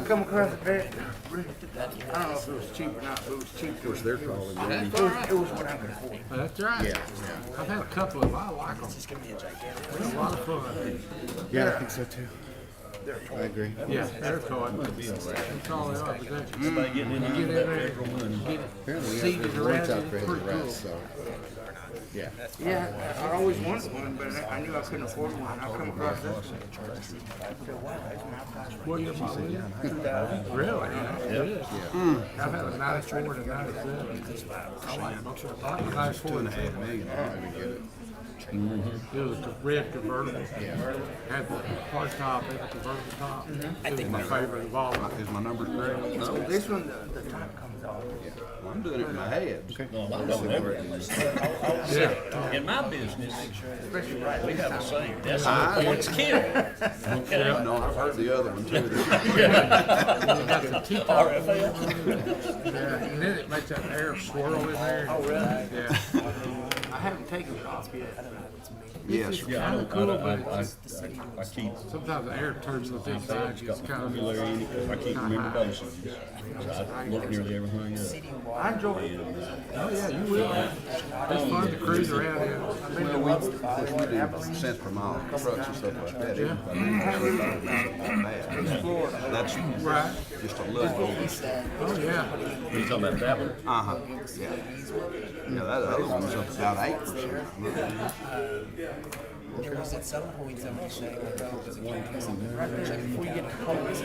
come across that. I don't know if it was cheap or not, but it was cheap. Of course, they're calling me. It was what I could afford. That's right. Yeah. I've had a couple of them. I like them. They're a lot of fun. Yeah, I think so too. I agree. Yeah, they're toys. That's all they are. Somebody getting in You get in there and get Apparently, it we seated have around out it. for It's the pretty cool. rest, so. Yeah. Yeah, I always wanted one, but I knew I couldn't afford one. I come across this one. What year was it? Really? It is. I've had a 94 to 97. I like both of them. I like the 94. $2.5 million. I don't even get it. It was the red convertible. Had the hard top and the convertible top. It was my favorite of all. Is my number correct? So this one, the top comes off. Well, I'm doing it in my head. Okay. No, I don't ever. Yeah. In my business, Especially right. we have a saying, that's how points kill. Okay? No, I've heard the other one too. You got the T-top. RFL? Yeah, and then it makes that air swirl in there. Oh, really? Yeah. I haven't taken it off yet. Yes. Yeah, I keep Sometimes the air turns to the inside. It's kind of vocabulary in it because I keep memorabilities. So I look nearly everything up. I enjoy it. Oh yeah, you will. It's fun to cruise around in. I've been to Webster, Of course, we do cents per mile trucks and stuff like that. Yeah. That's Right. just a little over. Oh yeah. You talking about that one? Uh-huh. Yeah. Yeah, that other one's up about 8%. There was at some point somebody saying, like, oh, does it count as a check before you get to home? It's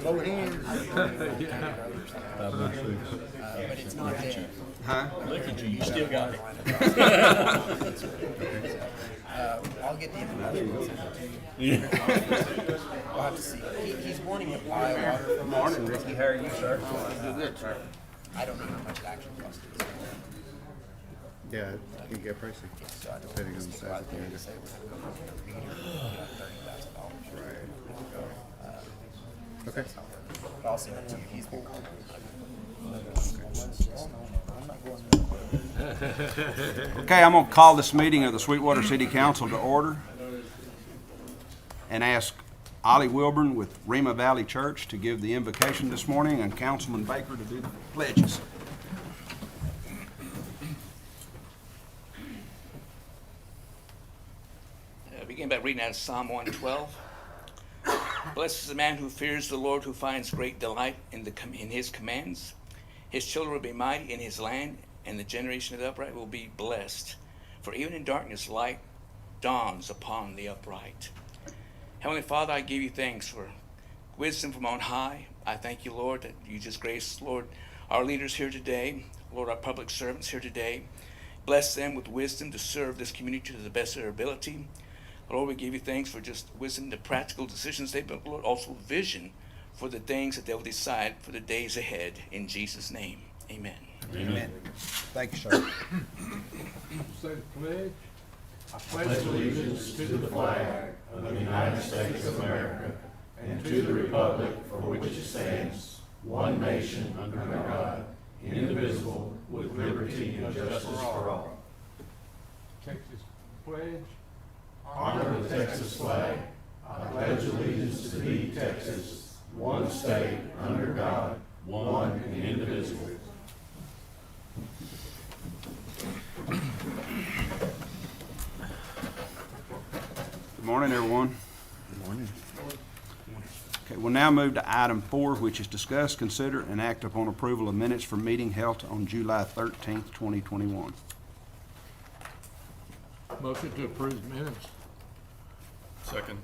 Both hands. but it's not there. Huh? Look at you, you still got it. I'll get the information. We'll have to see. He's wanting to buy water from us. Morning, Ricky. How are you, sir? Good, sir. I don't know how much it actually costs. Yeah, it can get pricey. So I don't Depending on the size of the meter. say we're going to go for $30,000. Right. Okay. But I'll send it to you. He's been Okay, I'm going to call this meeting of the Sweetwater City Council to order and ask Ollie Wilburn with Rema Valley Church to give the invocation this morning and Councilman Baker to do the pledges. Begin by reading out of Psalm 112. Blessed is the man who fears the Lord, who finds great delight in his commands. His children will be mighty in his land, and the generation of the upright will be blessed. For even in darkness light dawns upon the upright. Heavenly Father, I give you thanks for wisdom from on high. I thank you, Lord, that you just grace, Lord, our leaders here today, Lord, our public servants here today. Bless them with wisdom to serve this community to the best of their ability. Lord, we give you thanks for just wisdom, the practical decisions they make, but Lord, also vision for the things that they'll decide for the days ahead. In Jesus' name, amen. Amen. Thank you, sir. Say the pledge. I pledge allegiance to the flag of the United States of America and to the republic for which it stands, one nation under God, indivisible, with liberty and justice for all. Texas pledge. Honor the Texas flag. I pledge allegiance to thee, Texas, one state under God, one and indivisible. Good morning, everyone. Good morning. Okay, we'll now move to item 4, which is discuss, consider, and act upon approval of minutes for meeting held on July 13th, 2021. Motion to approve minutes. Second.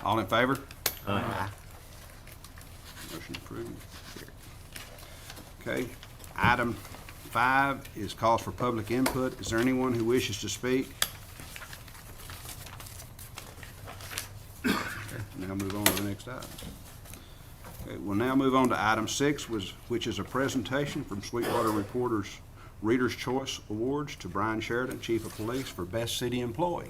All in favor? Aye. Motion approved. Okay, item 5 is calls for public input. Is there anyone who wishes to speak? Okay, now move on to the next item. Okay, we'll now move on to item 6, which is a presentation from Sweetwater Reporter's Reader's Choice Awards to Brian Sheridan, Chief of Police, for Best City Employee.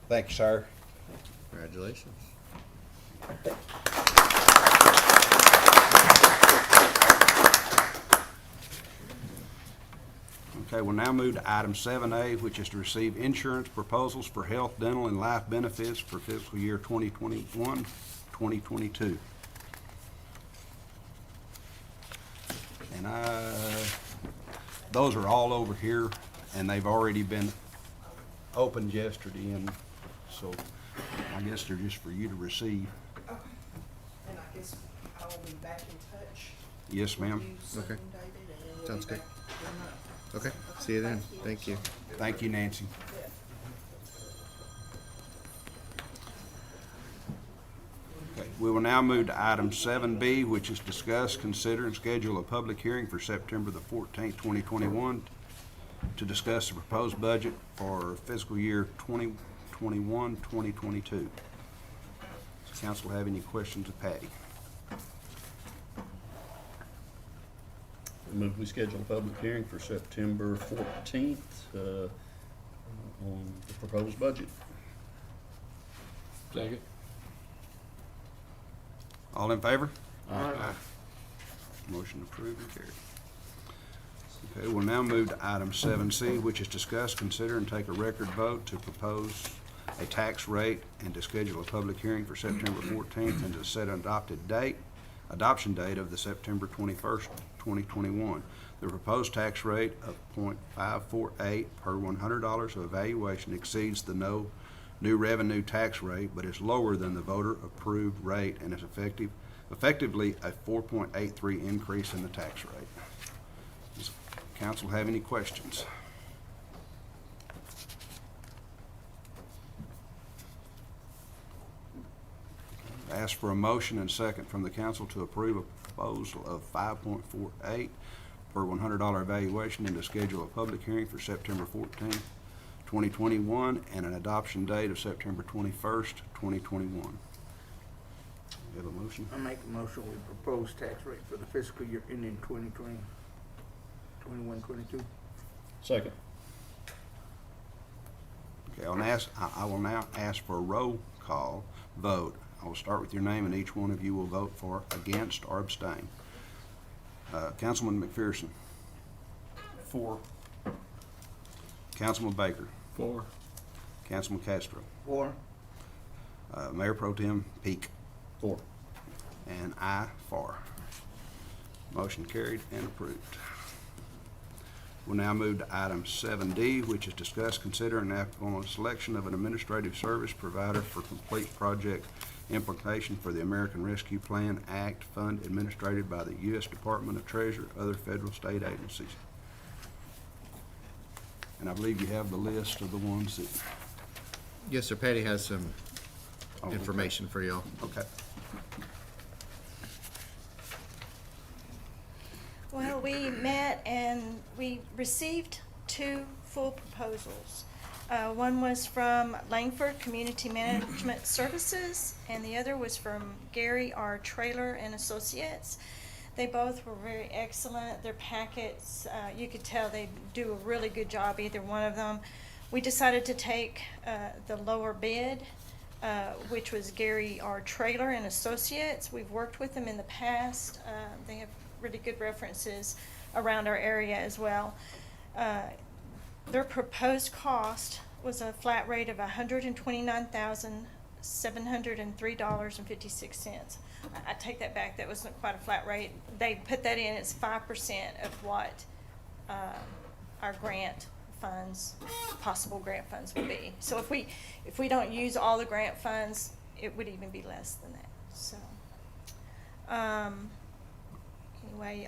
Thank you, sir. Congratulations. Okay, we'll now move to item 7A, which is to receive insurance proposals for health, dental, and life benefits for fiscal year 2021, 2022. And those are all over here, and they've already been opened yesterday, and so I guess they're just for you to receive. Okay. And I guess I will be back in touch. Yes, ma'am. with you soon, Okay. David, and then we'll Sounds be good. back in a month. Okay, see you then. Thank you. Thank you, Nancy. Okay, we will now move to item 7B, which is discuss, consider, and schedule a public hearing for September the 14th, 2021, to discuss the proposed budget for fiscal year 2021, 2022. Does council have any questions of Patty? Move we schedule a public hearing for September 14th on the proposed budget. Second. All in favor? Aye. Motion approved and carried. Okay, we'll now move to item 7C, which is discuss, consider, and take a record vote to propose a tax rate and to schedule a public hearing for September 14th and to set an adoption date of the September 21st, 2021. The proposed tax rate of .548 per $100 of evaluation exceeds the new revenue tax rate, but is lower than the voter-approved rate and is effectively a 4.83 increase in the tax rate. Does council have any questions? Ask for a motion and second from the council to approve a proposal of 5.48 per $100 evaluation and to schedule a public hearing for September 14th, 2021, and an adoption date of September 21st, 2021. You have a motion? I make a motion we propose tax rate for the fiscal year ending 2020, 21, 22. Second. Okay, I will now ask for a roll call vote. I will start with your name, and each one of you will vote for, against, or abstain. Councilman McPherson. 4. Councilman Baker. 4. Councilman Castro. 4. Mayor Pro Tem Peak. 4. And I, for. Motion carried and approved. We'll now move to item 7D, which is discuss, consider, and act upon the selection of an administrative service provider for complete project implementation for the American Rescue Plan Act fund administered by the U.S. Department of Treasury, other federal state agencies. And I believe you have the list of the ones that. Yes, sir. Patty has some Oh, okay. information for y'all. Okay. Well, we met and we received 2 full proposals. One was from Langford Community Management Services, and the other was from Gary R. Trailer and Associates. They both were very excellent. Their packets, you could tell they do a really good job, either one of them. We decided to take the lower bid, which was Gary R. Trailer and Associates. We've worked with them in the past. They have really good references around our area as well. Their proposed cost was a flat rate of $129,703.56. I take that back. That wasn't quite a flat rate. They put that in as 5% of what our grant funds, possible grant funds would be. So if we don't use all the grant funds, it would even be less than that. So anyway,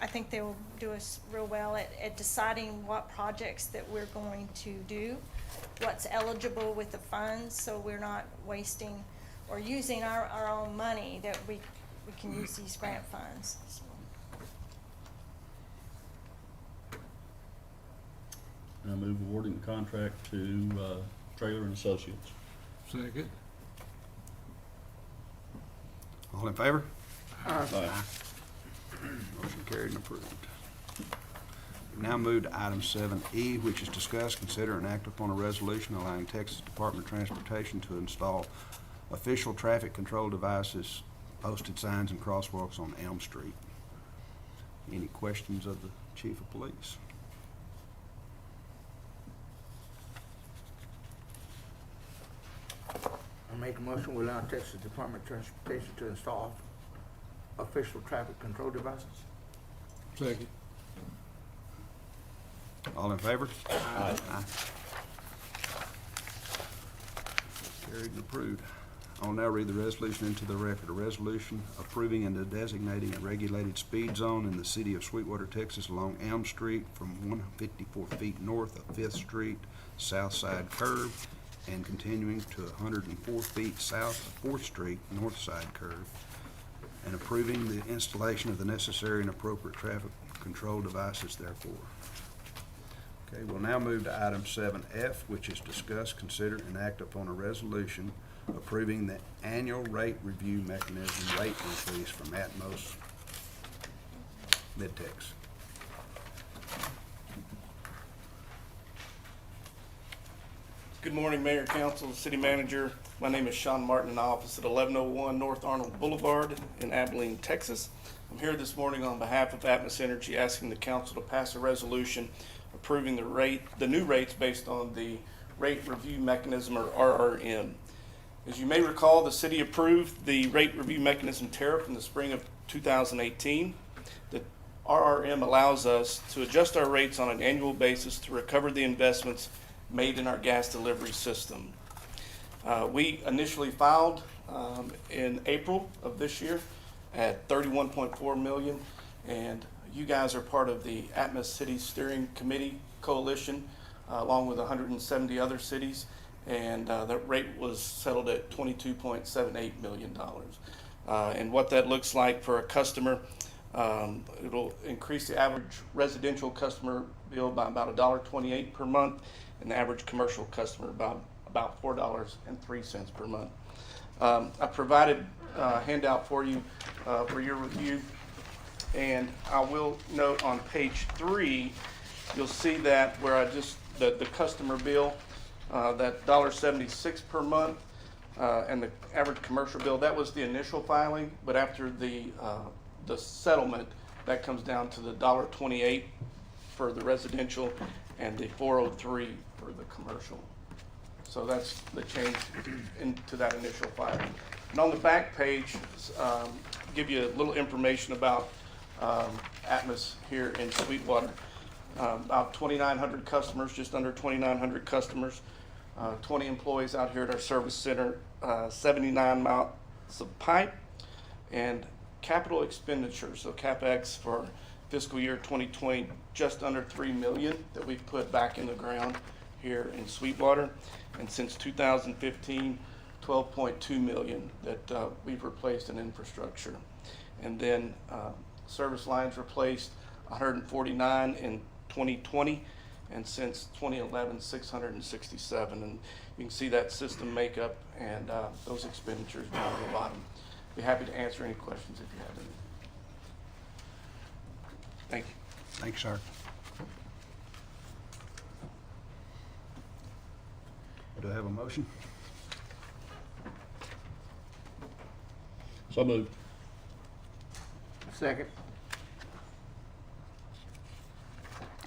I think they will do us real well at deciding what projects that we're going to do, what's eligible with the funds, so we're not wasting or using our own money, that we can use these grant funds. So. I move awarding the contract to Trailer and Associates. Second. All in favor? Aye. Motion carried and approved. Now move to item 7E, which is discuss, consider, and act upon a resolution allowing Texas Department of Transportation to install official traffic control devices, posted signs, and crosswalks on Elm Street. Any questions of the Chief of Police. I make a motion we allow Texas Department of Transportation to install official traffic control devices. Second. All in favor? Aye. Carried and approved. I'll now read the resolution into the record. A resolution approving and designating a regulated speed zone in the city of Sweetwater, Texas along Elm Street from 154 feet north of 5th Street, south side curve, and continuing to 104 feet south of 4th Street, north side curve, and approving the installation of the necessary and appropriate traffic control devices therefore. Okay, we'll now move to item 7F, which is discuss, consider, and act upon a resolution approving the annual rate review mechanism rate increase from Atmos Midtex. Good morning, Mayor, Council, City Manager. My name is Sean Martin, in office at 1101 North Arnold Boulevard in Abilene, Texas. I'm here this morning on behalf of Atmos Energy asking the council to pass a resolution approving the new rates based on the rate review mechanism, or RRM. As you may recall, the city approved the rate review mechanism tariff in the spring of 2018. The RRM allows us to adjust our rates on an annual basis to recover the investments made in our gas delivery system. We initially filed in April of this year at $31.4 million, and you guys are part of the Atmos City Steering Committee Coalition, along with 170 other cities, and that rate was settled at $22.78 million. And what that looks like for a customer, it'll increase the average residential customer bill by about $1.28 per month, and the average commercial customer by about $4.03 per month. I provided a handout for you for your review, and I will note on page 3, you'll see that where the customer bill, that $1.76 per month, and the average commercial bill, that was the initial filing, but after the settlement, that comes down to the $1.28 for the residential and the $4.03 for the commercial. So that's the change into that initial filing. And on the back page, give you a little information about Atmos here in Sweetwater. About 2,900 customers, just under 2,900 customers, 20 employees out here at our service center, 79 miles of pipe, and capital expenditures, so CapEx for fiscal year 2020, just under $3 million that we've put back in the ground here in Sweetwater. And since 2015, $12.2 million that we've replaced in infrastructure. And then service lines replaced 149 in 2020, and since 2011, 667. And you can see that system makeup and those expenditures down at the bottom. Be happy to answer any questions if you have any. Thank you. Thanks, sir. Do I have a motion? So moved. Second.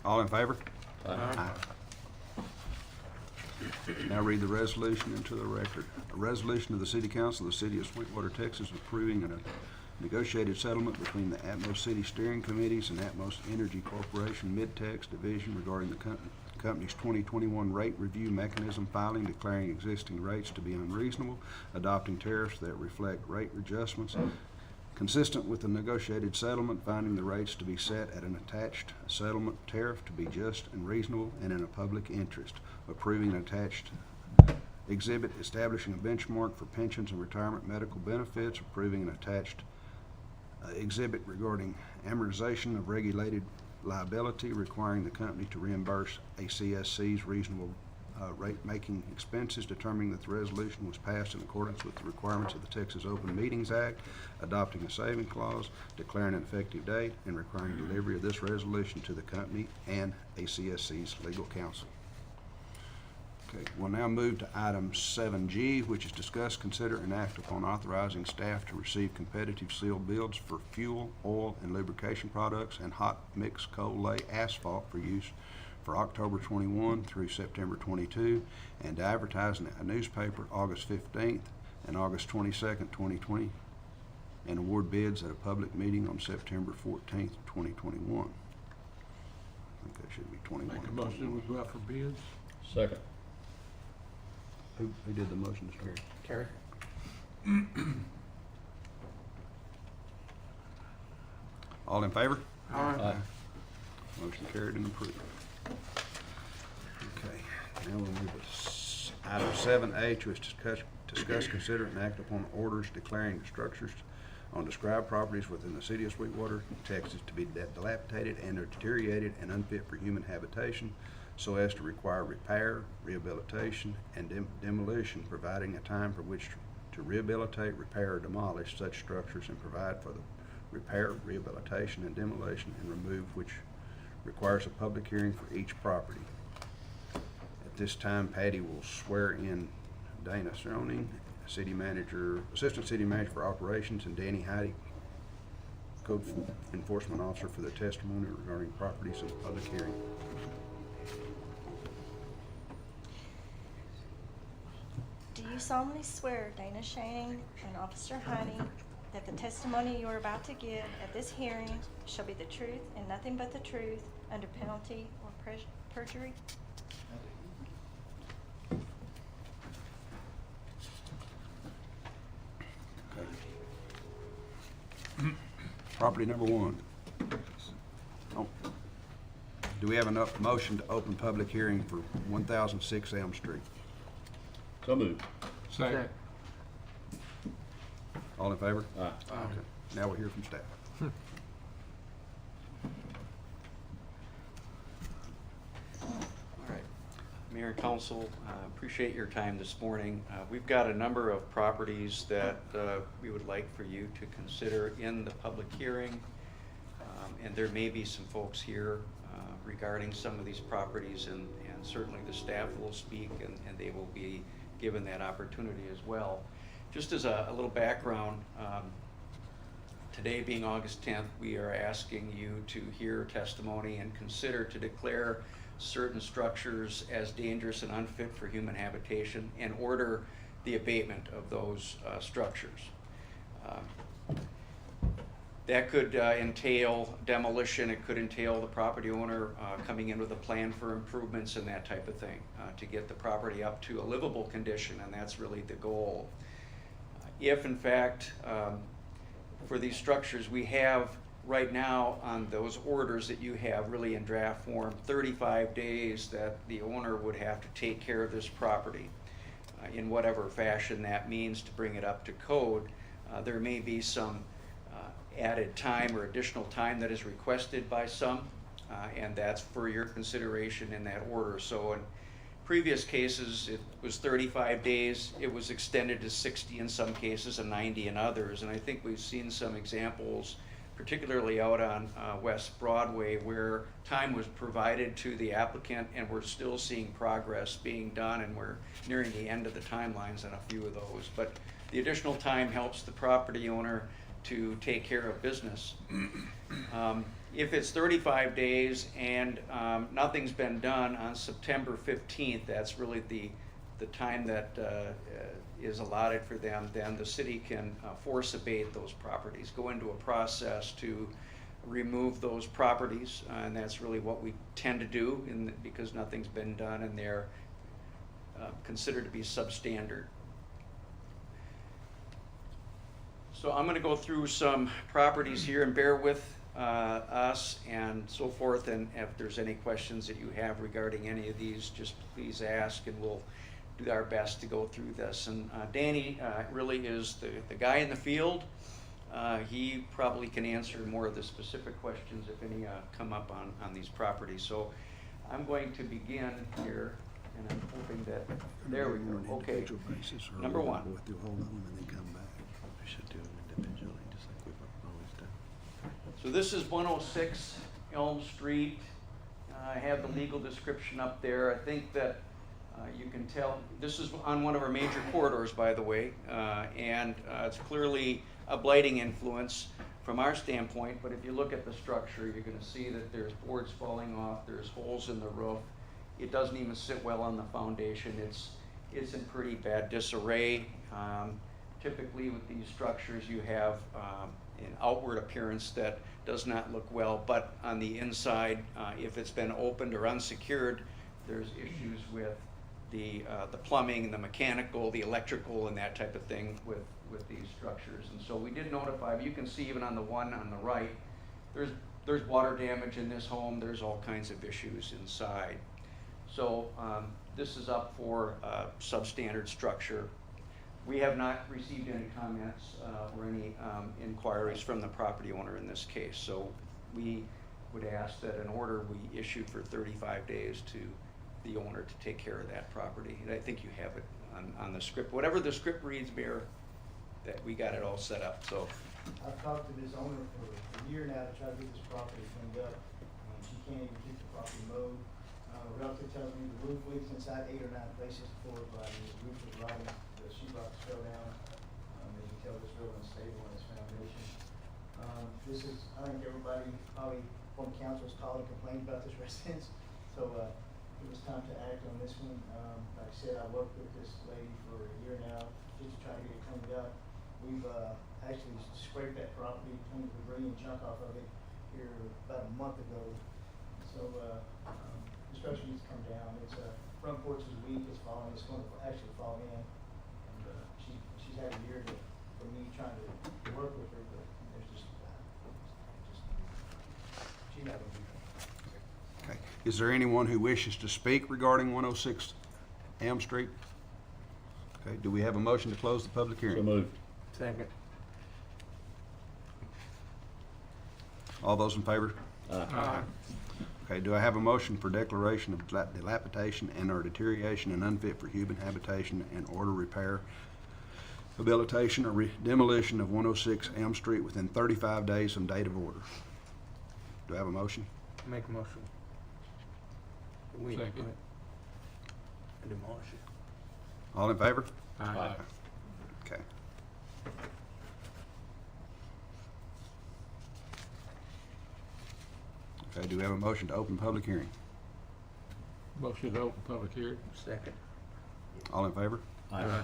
All in favor? Aye. Now read the resolution into the record. A resolution of the City Council of the City of Sweetwater, Texas, approving a negotiated settlement between the Atmos City Steering Committees and Atmos Energy Corporation Midtex Division regarding the company's 2021 rate review mechanism filing, declaring existing rates to be unreasonable, adopting tariffs that reflect rate adjustments consistent with the negotiated settlement, finding the rates to be set at an attached settlement tariff to be just and reasonable and in a public interest, approving an attached exhibit establishing a benchmark for pensions and retirement medical benefits, approving an attached exhibit regarding amortization of regulated liability, requiring the company to reimburse ACSC's reasonable rate-making expenses, determining that the resolution was passed in accordance with the requirements of the Texas Open Meetings Act, adopting a saving clause, declaring an effective date, and requiring delivery of this resolution to the company and ACSC's legal counsel. Okay, we'll now move to item 7G, which is discuss, consider, and act upon authorizing staff to receive competitive sealed bids for fuel, oil, and lubrication products and hot mix coal lay asphalt for use for October 21 through September 22, and to advertise in a newspaper August 15th and August 22nd, 2020, and award bids at a public meeting on September 14th, 2021. I think that should be 21. Make a motion, we go out for bids. Second. Who did the motion, Mr. Terry? Terry? All in favor? Aye. Motion carried and approved. Okay, now we'll move to item 7H, which is discuss, consider, and act upon orders declaring structures on described properties within the city of Sweetwater, Texas, to be dilapidated and or deteriorated and unfit for human habitation, so as to require repair, rehabilitation, and demolition, providing a time for which to rehabilitate, repair, or demolish such structures, and provide for the repair, rehabilitation, and demolition, and remove which requires a public hearing for each property. At this time, Patty will swear in Dana Sroning, City Manager, Assistant City Manager for Operations, and Danny Heidi, Code Enforcement Officer, for their testimony regarding properties in public hearing. Do you solemnly swear, Dana Shanning and Officer Heine, that the testimony you are about to give at this hearing shall be the truth and nothing but the truth, under penalty or perjury? Okay. Property number 1. Oh. Do we have enough motion to open public hearing for 1006 Elm Street? So moved. Second. All in favor? Aye. Okay. Now we'll hear from staff. All right. Mayor and Council, appreciate your time this morning. We've got a number of properties that we would like for you to consider in the public hearing. And there may be some folks here regarding some of these properties, and certainly the staff will speak and they will be given that opportunity as well. Just as a little background, today being August 10th, we are asking you to hear testimony and consider to declare certain structures as dangerous and unfit for human habitation and order the abatement of those structures. That could entail demolition. It could entail the property owner coming in with a plan for improvements and that type of thing to get the property up to a livable condition, and that's really the goal. If in fact, for these structures, we have right now on those orders that you have really in draft form, 35 days that the owner would have to take care of this property in whatever fashion that means to bring it up to code. There may be some added time or additional time that is requested by some, and that's for your consideration in that order. So in previous cases, it was 35 days. It was extended to 60 in some cases and 90 in others. And I think we've seen some examples, particularly out on West Broadway, where time was provided to the applicant and we're still seeing progress being done, and we're nearing the end of the timelines on a few of those. But the additional time helps the property owner to take care of business. If it's 35 days and nothing's been done on September 15th, that's really the time that is allotted for them, then the city can force abate those properties, go into a process to remove those properties, and that's really what we tend to do because nothing's been done and they're considered to be substandard. So I'm going to go through some properties here and bear with us and so forth, and if there's any questions that you have regarding any of these, just please ask and we'll do our best to go through this. And Danny really is the guy in the field. He probably can answer more of the specific questions if any come up on these properties. So I'm going to begin here, and I'm hoping that, there we go. Okay, number 1. We should do them individually, just like we've always done. So this is 106 Elm Street. I have the legal description up there. I think that You can tell, this is on one of our major corridors, by the way, and it's clearly a blighting influence from our standpoint, but if you look at the structure, you're gonna see that there's boards falling off, there's holes in the roof. It doesn't even sit well on the foundation. It's in pretty bad disarray. Typically with these structures, you have an outward appearance that does not look well, but on the inside, if it's been opened or unsecured, there's issues with the plumbing, the mechanical, the electrical, and that type of thing with these structures. And so we did notify, you can see even on the one on the right, there's water damage in this home, there's all kinds of issues inside. So this is up for substandard structure. We have not received any comments or any inquiries from the property owner in this case. So we would ask that an order we issue for 35 days to the owner to take care of that property. And I think you have it on the script. Whatever the script reads, Mayor, that we got it all set up, so. I've talked to this owner for a year now to try to get this property cleaned up. She can't even keep the property mowed. A relative tells me the roof leaks inside 8 or 9 places before it rotted. The roof was rotting, the sheetrock fell down. As you tell, it's real unstable on its foundation. This is, I think everybody probably from council has called and complained about this residence. So it was time to act on this one. Like I said, I worked with this lady for a year now just to try to get it cleaned up. We've actually scraped that property, cleaned the debris and junk off of it here about a month ago. So the structure needs to come down. Its front porch is weak, it's falling, it's going to actually fall in. And she's had a year for me trying to work with her, but there's just she's not going to do that. Okay. Is there anyone who wishes to speak regarding 106 Elm Street? Okay, do we have a motion to close the public hearing? So moved. Second. All those in favor? Aye. Okay, do I have a motion for declaration of dilapidation and or deterioration and unfit for human habitation and order repair, habilitation, or demolition of 106 Elm Street within 35 days from date of order? Do I have a motion? Make a motion. Second. Demolish it. All in favor? Aye. Okay. Okay, do we have a motion to open public hearing? Motion to open public hearing. Second. All in favor? Aye.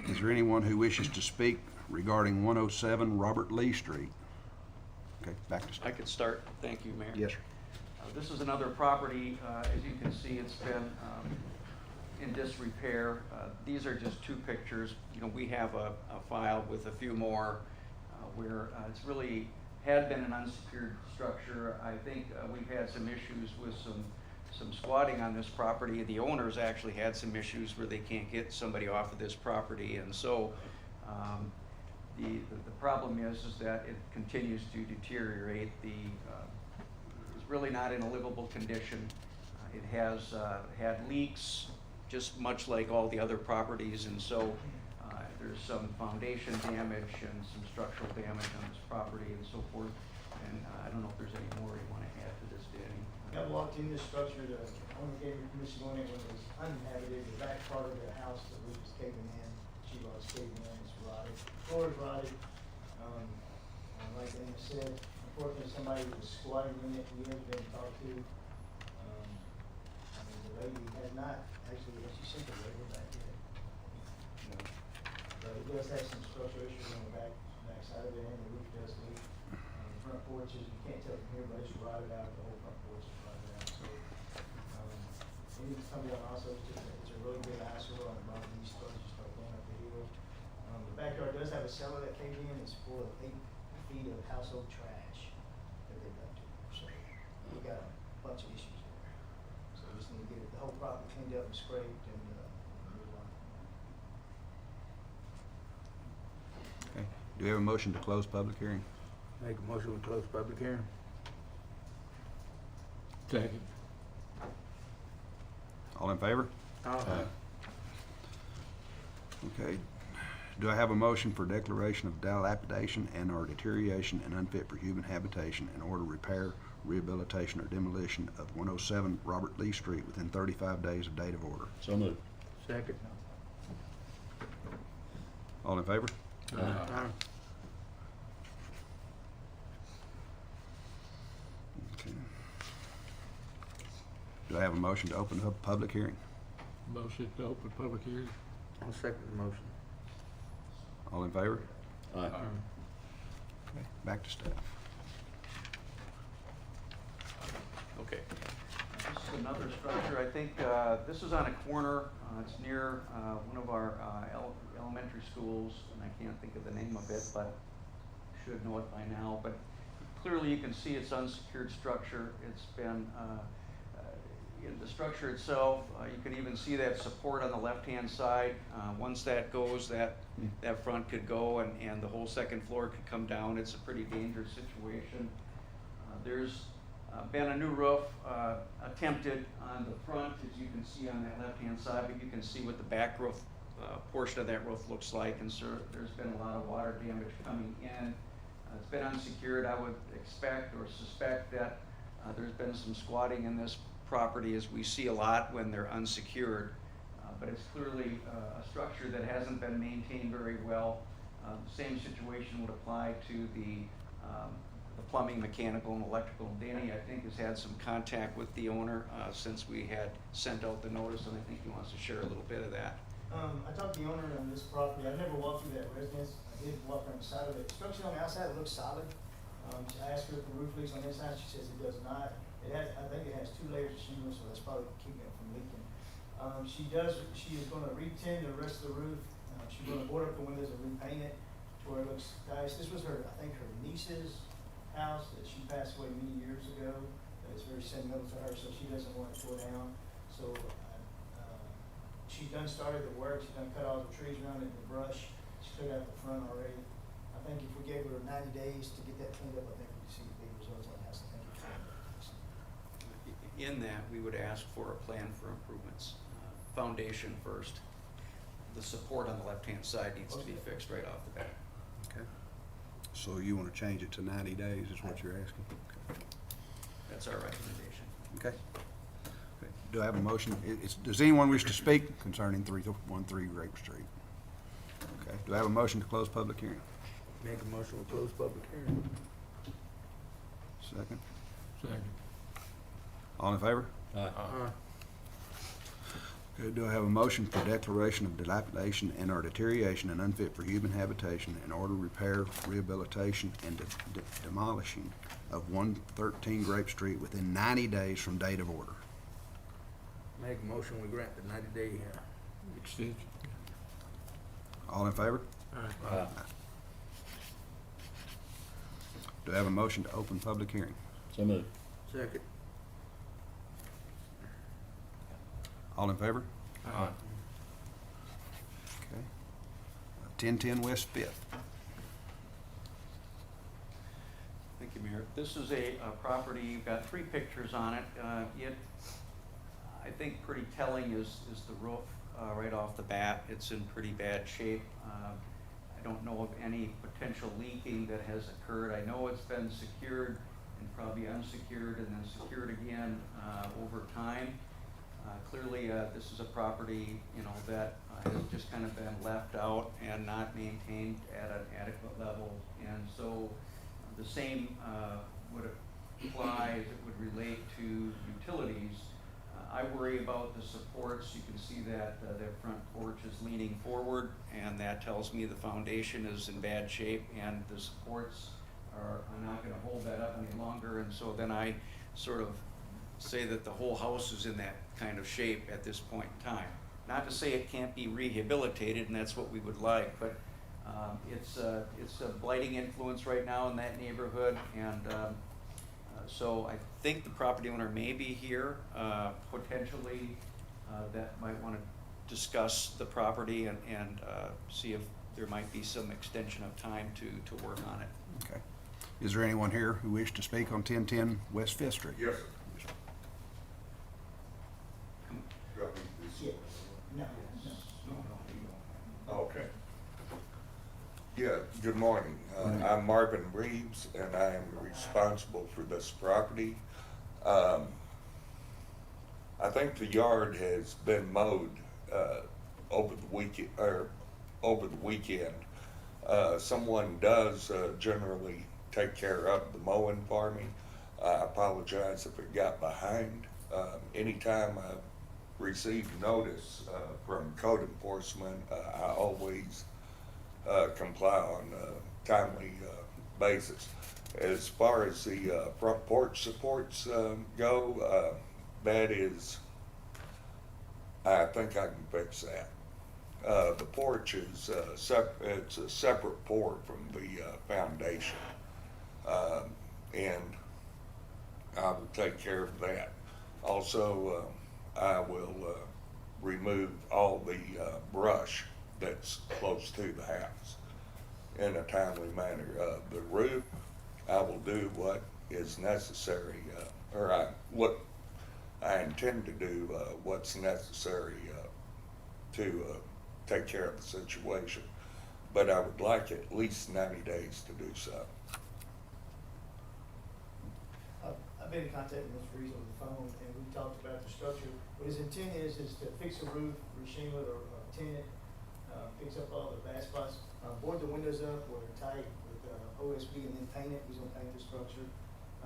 Is there anyone who wishes to speak regarding 107 Robert Lee Street? Okay, back to I Steve. could start. Thank you, Mayor. Yes, sir. This is another property, as you can see, it's been in disrepair. These are just 2 pictures. You know, we have a file with a few more where it's really had been an unsecured structure. I think we've had some issues with some squatting on this property. The owners actually had some issues where they can't get somebody off of this property, and so the problem is that it continues to deteriorate. It's really not in a livable condition. It has had leaks, just much like all the other properties, and so there's some foundation damage and some structural damage on this property and so forth. And I don't know if there's any more you want to add to this, Danny. I walked in this structure, the owner gave me permission on it when it was uninhabited. The back part of the house, the roof is caving in, sheetrock's caving in, it's rotted, floor is rotted. Like Dana said, unfortunately somebody was squatting in it, we haven't been talked to. The lady has not, actually, she sent the labor back yet. But it does have some structural issues on the back side of it, and the roof does leak. Front porch is, you can't tell from here, but it's rotted out, the whole front porch is rotted out, so. It needs to come down also, it's a really big eyesore on the bottom of these stores, you start going up the hill. The backyard does have a cellar that caved in, it's full of 8 feet of household trash that they dumped in there, so we got a bunch of issues there. So we just need to get the whole property cleaned up and scraped and move on. Okay. Do we have a motion to close public hearing? Make a motion to close public hearing. Second. All in favor? Aye. Okay. Do I have a motion for declaration of dilapidation and/or deterioration and unfit for human habitation in order to repair, rehabilitation, or demolition of 107 Robert Lee Street within 35 days of date of order? So moved. Second. All in favor? Aye. Okay. Do I have a motion to open up a public hearing? Motion to open public hearing. I'll second the motion. All in favor? Aye. Okay, back to staff. Okay. This is another structure. I think this is on a corner. It's near one of our elementary schools, and I can't think of the name of it, but should know it by now. But clearly you can see it's unsecured structure. It's been in the structure itself. You can even see that support on the left-hand side. Once that goes, that front could go, and the whole second floor could come down. It's a pretty dangerous situation. There's been a new roof attempted on the front, as you can see on that left-hand side, but you can see what the back roof portion of that roof looks like, and so there's been a lot of water damage coming in. It's been unsecured. I would expect or suspect that there's been some squatting in this property, as we see a lot when they're unsecured, but it's clearly a structure that hasn't been maintained very well. Same situation would apply to the plumbing, mechanical, and electrical. Danny, I think, has had some contact with the owner since we had sent out the notice, and I think he wants to share a little bit of that. I talked to the owner on this property. I've never walked through that residence. I did walk around the side of it. Structure on the outside, it looks solid. I asked her if the roof leaks on this side. She says it does not. It has, I think it has 2 layers of shingles, so that's probably keeping it from leaking. She is gonna re-tin the rest of the roof. She's gonna board up the windows and repaint it to where it looks nice. This was her, I think, her niece's house that she passed away many years ago. It's very sentimental to her, so she doesn't want it tore down. So, she's done started the work. She's done cut all the trees around it and the brush. She took out the front already. I think if we gave her 90 days to get that cleaned up, I think we'd see big results on the house. I think we can. In that, we would ask for a plan for improvements. Foundation first. The support on the left-hand side needs to be fixed right off the bat. Okay. So you want to change it to 90 days is what you're asking? Okay. That's our recommendation. Okay. Okay. Do I have a motion? Does anyone wish to speak concerning 313 Grape Street? Okay. Do I have a motion to close public hearing? Make a motion to close public hearing. Second. Second. All in favor? Aye. Aye. Okay. Do I have a motion for declaration of dilapidation and/or deterioration and unfit for human habitation in order to repair, rehabilitation, and demolishing of 113 Grape Street within 90 days from date of order? Make a motion, we grant the 90-day Extension. All in favor? Aye. Do I have a motion to open public hearing? So moved. second. All in favor? Aye. Okay. 1010 West Fifth. Thank you, Mayor. This is a property, you've got 3 pictures on it. I think pretty telling is the roof right off the bat. It's in pretty bad shape. I don't know of any potential leaking that has occurred. I know it's been secured and probably unsecured and then secured again over time. Clearly, this is a property, that has just kind of been left out and not maintained at an adequate level. And so the same would apply as it would relate to utilities. I worry about the supports. You can see that that front porch is leaning forward, and that tells me the foundation is in bad shape, and the supports are not going to hold that up any longer. And so then I sort of say that the whole house is in that kind of shape at this point in time. Not to say it can't be rehabilitated, and that's what we would like, but it's a blighting influence right now in that neighborhood, and so I think the property owner may be here, potentially, that might want to discuss the property and see if there might be some extension of time to work on it. Okay. Is there anyone here who wishes to speak on 1010 West Fifth Street? Yes, sir. Yeah. No. Okay. Yeah, good morning. I'm Marvin Reeves, and I am responsible for this property. I think the yard has been mowed over the weekend. Someone does generally take care of the mowing for me. I apologize if it got behind. Anytime I receive notice from code enforcement, I always comply on a timely basis. As far as the front porch supports go, that is, I think I can fix that. The porch is it's a separate pour from the foundation, and I will take care of that. Also, I will remove all the brush that's close to the house in a timely manner. The roof, I will do what is necessary, what I intend to do, what's necessary to take care of the situation. But I would like at least 90 days to do so. I've been in contact with Mr. Reeves over the phone, and we talked about the structure. What his intent is to fix the roof, reshingle it, or tin it, fix up all the bad spots, board the windows up where they're tight with OSB, and then paint it. He's gonna paint the structure.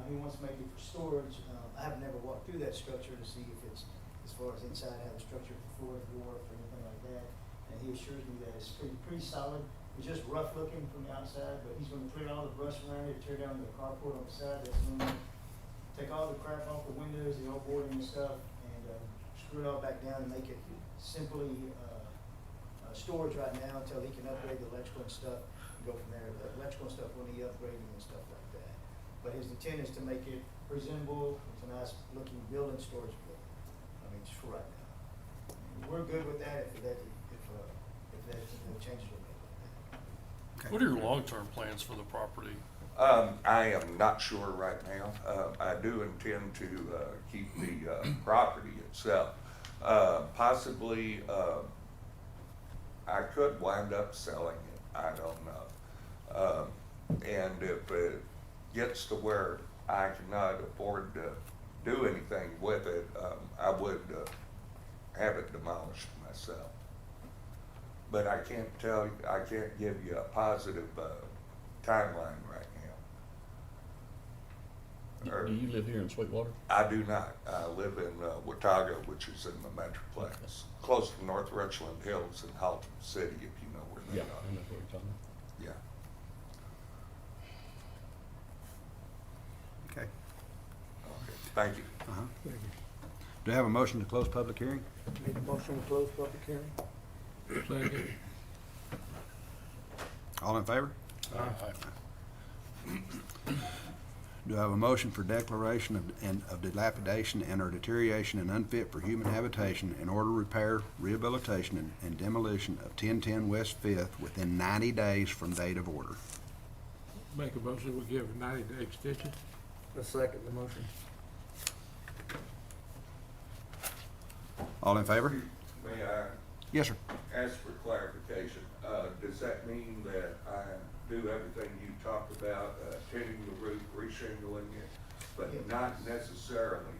He wants to make it for storage. I have never walked through that structure to see if it's, as far as inside, how the structure, the floor, dwarf, or anything like that. And he assures me that it's pretty solid. It's just rough looking from the outside, but he's gonna clear all the brush around it, tear down the carport on the side, that's normal. Take all the crap off the windows, the old boarding and stuff, and screw it all back down and make it simply storage right now until he can upgrade the electrical and stuff and go from there. The electrical and stuff will need upgrading and stuff like that. But his intent is to make it presentable. It's a nice looking building, storage building. I mean, just for right now. We're good with that if there's no changes will be made. What are your long-term plans for the property? I am not sure right now. I do intend to keep the property itself. Possibly, I could wind up selling it. I don't know. And if it gets to where I cannot afford to do anything with it, I would have it demolished myself. But I can't give you a positive timeline right now. Do you live here in Sweetwater? I do not. I live in Watauga, which is in the Metroplex, close to North Richland Hills in Halton City, if you know where they Yeah, are. I know what you're talking about. Yeah. Okay. Okay. Thank you. Do I have a motion to close public hearing? Make a motion to close public hearing? Second. All in favor? Do I have a motion for declaration of dilapidation and or deterioration and unfit for human habitation in order repair, rehabilitation, and demolition of 1010 West 5th within 90 days from date of order? Make a motion, we give a 90-day extension. A second the motion. All in favor? May I Yes, sir. ask for clarification? Does that mean that I do everything you talked about, tinting the roof, reshingling it, but not necessarily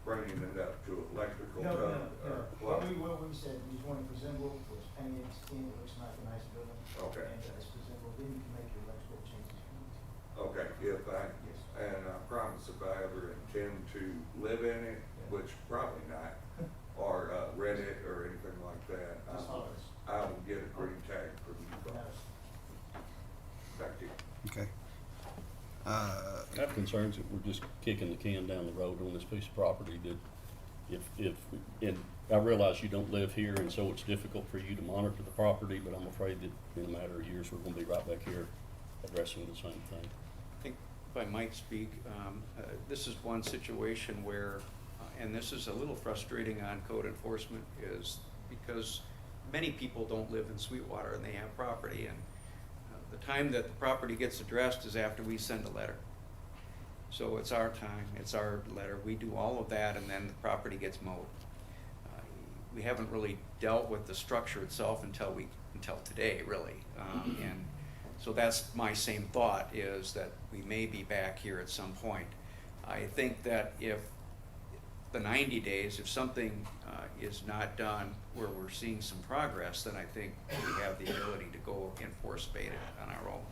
bringing it up to electrical No, code? What we said, we just want it presentable, it was painted, it's tin, it looks like a nice building. Okay. And it's presentable, then you can make your electrical changes. Okay, and I promise if I ever intend to live in it, which probably not, or rent it or anything like that, Just holler. I will get a green tag from you folks. Thank you. Okay. I have concerns that we're just kicking the can down the road on this piece of property that and I realize you don't live here and so it's difficult for you to monitor the property, but I'm afraid that in a matter of years, we're gonna be right back here addressing the same thing. I think if I might speak, this is one situation where, and this is a little frustrating on code enforcement, is because many people don't live in Sweetwater and they have property, and the time that the property gets addressed is after we send a letter. So it's our time, it's our letter, we do all of that, and then the property gets mowed. We haven't really dealt with the structure itself until today, really. And So that's my same thought, is that we may be back here at some point. I think that if the 90 days, if something is not done where we're seeing some progress, then I think we have the ability to go enforce abate it on our own.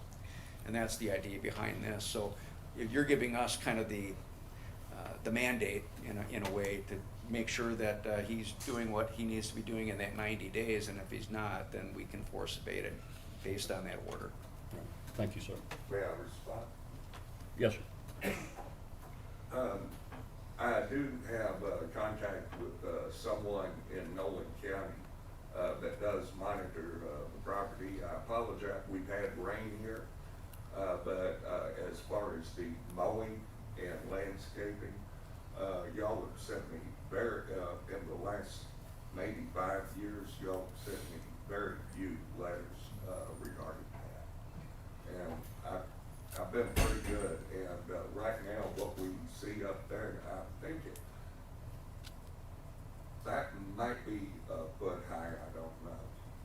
And that's the idea behind this. So if you're giving us kind of the mandate in a way to make sure that he's doing what he needs to be doing in that 90 days, and if he's not, then we can force abate it based on that order. Thank you, sir. May I respond? Yes, sir. I do have contact with someone in Nolan County that does monitor the property. I apologize, we've had rain here, but as far as the mowing and landscaping, y'all have sent me very, in the last maybe 5 years, y'all have sent me very few letters regarding that. And I've been pretty good, and right now, what we see up there, I think that might be a foot high, I don't know.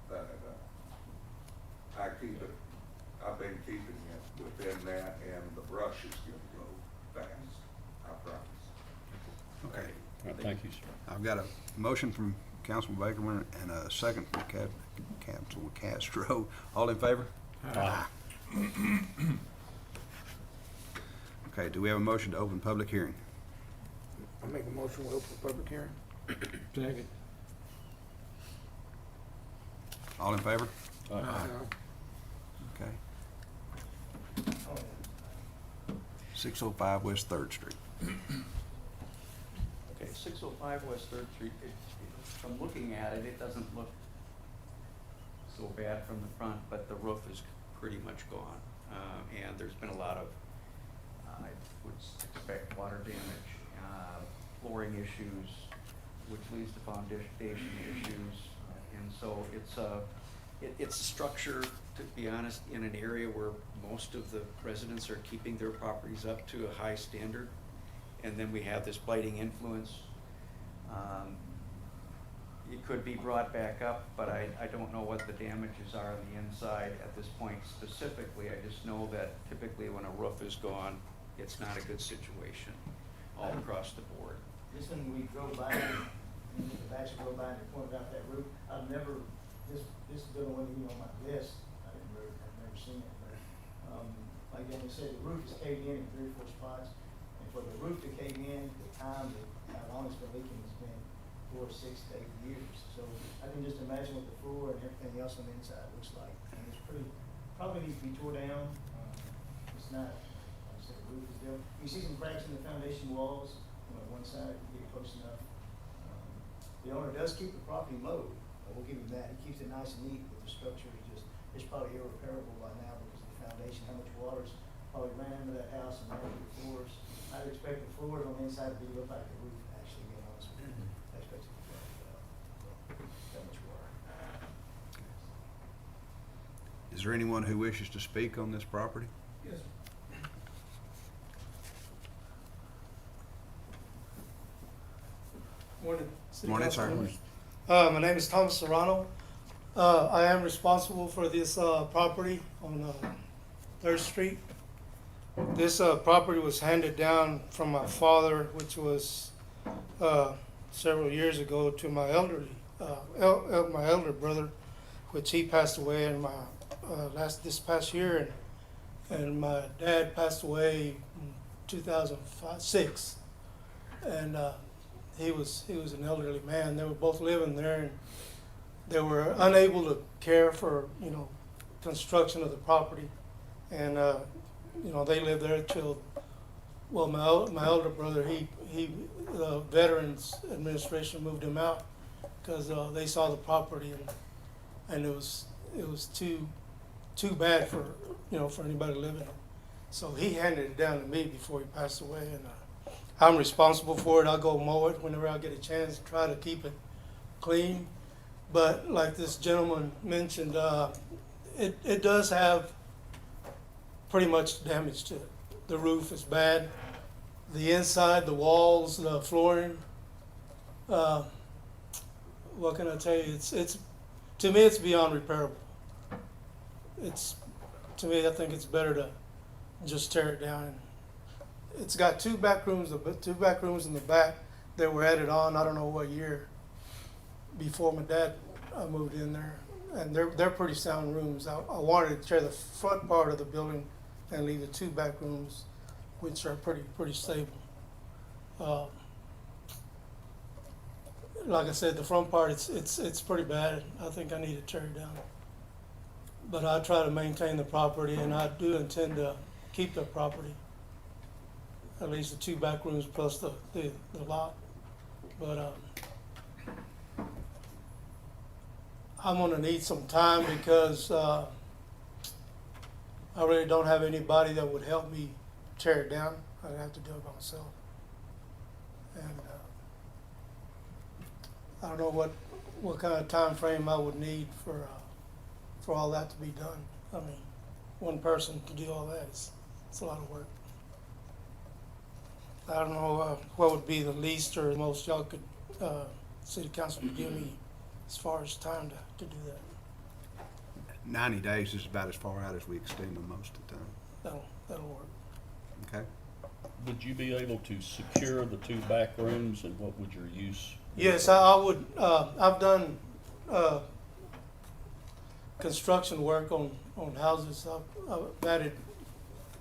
But I've been keeping it within that, and the brush is gonna go fast, I promise. Okay. All right, thank you, sir. I've got a motion from Councilman Bakerman and a second from Councilman Castro. All in favor? Aye. Okay, do we have a motion to open public hearing? I make a motion, we open the public hearing. Second. All in favor? Aye. Okay. 605 West Third Street. Okay, 605 West Third Street, from looking at it, it doesn't look so bad from the front, but the roof is pretty much gone. And there's been a lot of, I would expect, water damage, flooring issues, which leads to foundation issues. And so it's a structure, to be honest, in an area where most of the residents are keeping their properties up to a high standard. And then we have this blighting influence. It could be brought back up, but I don't know what the damages are on the inside at this point specifically. I just know that typically when a roof is gone, it's not a good situation all across the board. This one, we drove by, and the batch drove by and pointed out that roof. I've never, this is the one even on my list. I've never seen it, but, like Danny said, the roof is caved in 3 or 4 spots. And for the roof to cave in, the time, how long it's been leaking has been 4, 6 to 8 years. So I can just imagine what the floor and everything else on the inside looks like. And it's probably needs to be tore down. It's not, like I said, the roof is there. You see some cracks in the foundation walls, one side, if you get close enough. The owner does keep the property mowed. We'll give him that. He keeps it nice and neat, but the structure is just, it's probably irreparable by now because of the foundation, how much water's probably ran into that house and ran into the floors. I'd expect the floors on the inside to look like the roof, actually, being honest with you. I expect it to be that much water. Is there anyone who wishes to speak on this property? Yes. Morning. City Morning, Council sir. members. My name is Thomas Serrano. I am responsible for this property on 3rd Street. This property was handed down from my father, which was several years ago, to my my elder brother, which he passed away in my this past year, and my dad passed away in 2006, and he was an elderly man. They were both living there, and they were unable to care for construction of the property, and they lived there till, well, my elder brother, the Veterans Administration moved him out because they saw the property and it was too bad for for anybody living it. So he handed it down to me before he passed away, and I'm responsible for it. I'll go mow it whenever I get a chance and try to keep it clean. But like this gentleman mentioned, it does have pretty much damage to it. The roof is bad. The inside, the walls, the flooring. What can I tell you? It's to me, it's beyond repairable. It's to me, I think it's better to just tear it down. It's got two back rooms in the back that were added on, I don't know what year, before my dad moved in there. And they're pretty sound rooms. I wanted to tear the front part of the building and leave the two back rooms, which are pretty stable. Like I said, the front part, it's pretty bad. I think I need to tear it down. But I try to maintain the property, and I do intend to keep the property. At least the two back rooms plus the lot. But I'm gonna need some time because I really don't have anybody that would help me tear it down. I'd have to do it by myself. And I don't know what kind of time frame I would need for all that to be done. I mean, one person to do all that it's a lot of work. I don't know what would be the least or the most y'all could, city council could give me as far as time to do that. 90 days is about as far out as we extend them most of the time. That'll work. Okay? Would you be able to secure the two back rooms, and what would your use? Yes, I would. I've done construction work on houses. I've added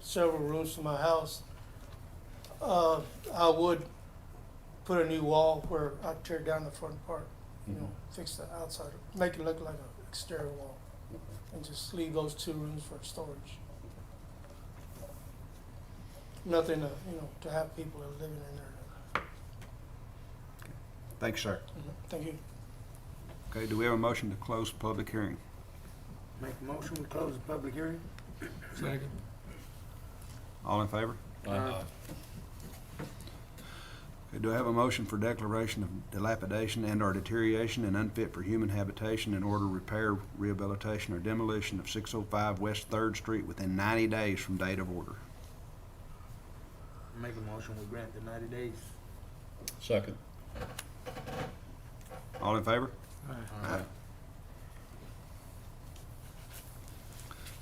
several rooms to my house. I would put a new wall where I tear down the front part, fix the outside, make it look like an exterior wall, and just leave those two rooms for storage. Nothing to have people living in there. Thank you, sir. Thank you. Okay, do we have a motion to close the public hearing? Make a motion to close the public hearing? Second. All in favor? Aye. Okay, do I have a motion for declaration of dilapidation and/or deterioration and unfit for human habitation in order to repair, rehabilitation, or demolition of 605 West 3rd Street within 90 days from date of order? Make a motion, we grant the 90 days. Second. All in favor? Aye.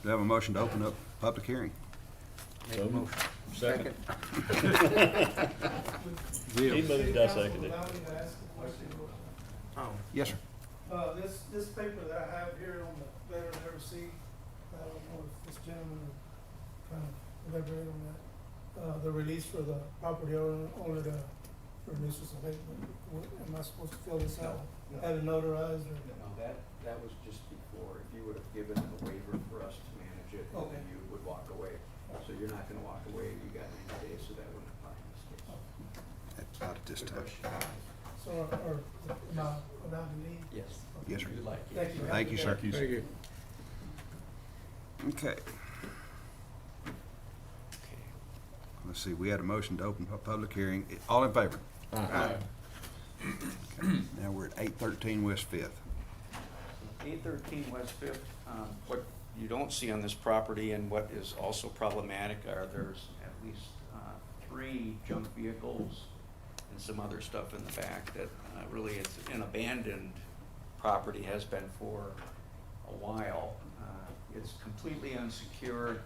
Do I have a motion to open up public hearing? Make a motion. Second. He moved, I seconded. Oh. Yes, sir. This paper that I have here on the letter I received, I don't know if this gentleman will kind of elaborate on that. The release for the property owner to reduce his abatement. Am I supposed to fill this out? Have it notarized or? No, that was just before. If you would have given a waiver for us to manage it, Okay. then you would walk away. So you're not gonna walk away, you got 90 days, so that wouldn't apply in this case. That's not at this time. So, or am I allowed to leave? Yes. Yes, sir. If you'd like, yes. Thank you. Thank you, sir. Thank you. Okay. Let's see, we had a motion to open public hearing. All in favor? Aye. Okay. Now we're at 813 West 5th. 813 West Fifth, what you don't see on this property and what is also problematic there's at least 3 junk vehicles and some other stuff in the back that really it's an abandoned property, has been for a while. It's completely unsecured.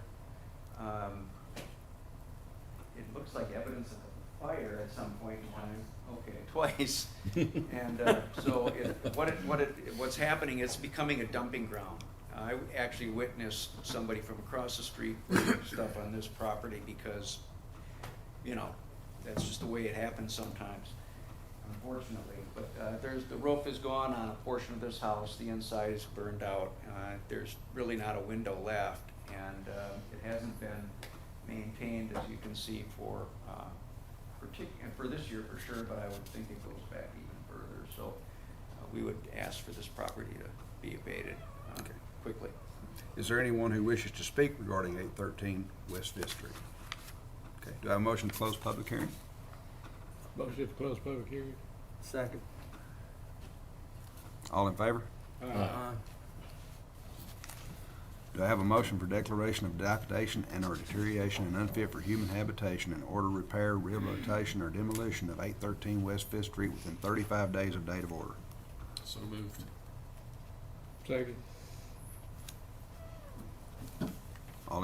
It looks like evidence of a fire at some point in time. Okay, twice. And so what's happening, it's becoming a dumping ground. I actually witnessed somebody from across the street putting stuff on this property because, that's just the way it happens sometimes, unfortunately. But the roof is gone on a portion of this house. The inside is burned out. There's really not a window left, and it hasn't been maintained, as you can see, for this year for sure, but I would think it goes back even further. So we would ask for this property to be abated quickly. Is there anyone who wishes to speak regarding 813 West 5th Street? Okay, do I have a motion to close public hearing? Motion to close public hearing. Second. All in favor? Aye. Do I have a motion for declaration of dilapidation and/or deterioration and unfit for human habitation in order to repair, rehabilitation, or demolition of 813 West 5th Street within 35 days of date of order? So moved. Second.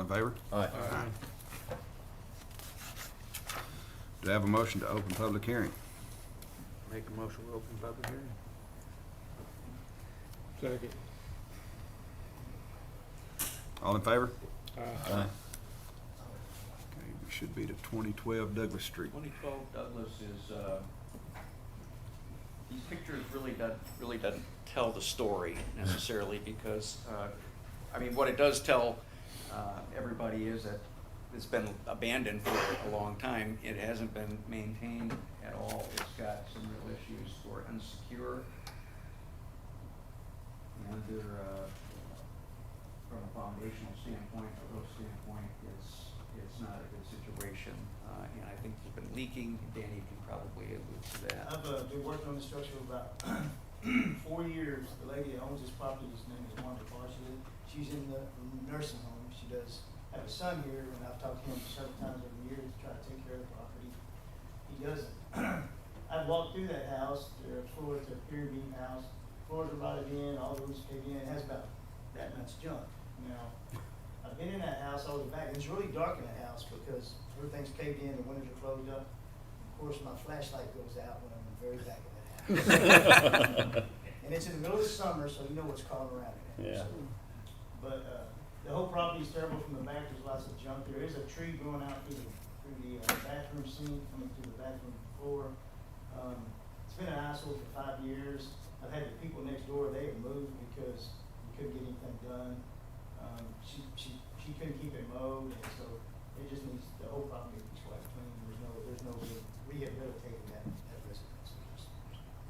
in favor? Aye. Do I have a motion to open public hearing? Make a motion, we open public hearing. Second. All in favor? Aye. Okay, we should be to 2012 Douglas Street. 2012 Douglas is, these pictures really doesn't tell the story necessarily because, I mean, what it does tell everybody is that it's been abandoned for a long time. It hasn't been maintained at all. It's got some real issues for unsecure. And they're, from a foundational standpoint, a roof standpoint, it's not a good situation. And I think it's been leaking. Danny can probably allude to that. I've been working on the structure for about 4 years. The lady that owns this property, his name is Wanda Porch. She's in the nursing home. She does have a son here, and I've talked to him several times over the years to try to take care of the property. He doesn't. I've walked through that house, the floor, it's a pier beam house. Floors are rotted in, all the roofs caved in. It has about that much junk. Now, I've been in that house all the way back. It's really dark in the house because everything's caved in, the windows are closed up. Of course, my flashlight goes out when I'm in the very back of that house. And it's in the middle of the summer, so you know what's crawling around in there. Yeah. So, but the whole property is terrible from the back. There's lots of junk. There is a tree growing out through the bathroom sink, coming through the bathroom floor. It's been an eyesore for 5 years. I've had the people next door, they have moved because we couldn't get anything done. She couldn't keep it mowed, and so it just needs, the whole property needs wiped clean. There's no rehabilitating that residence.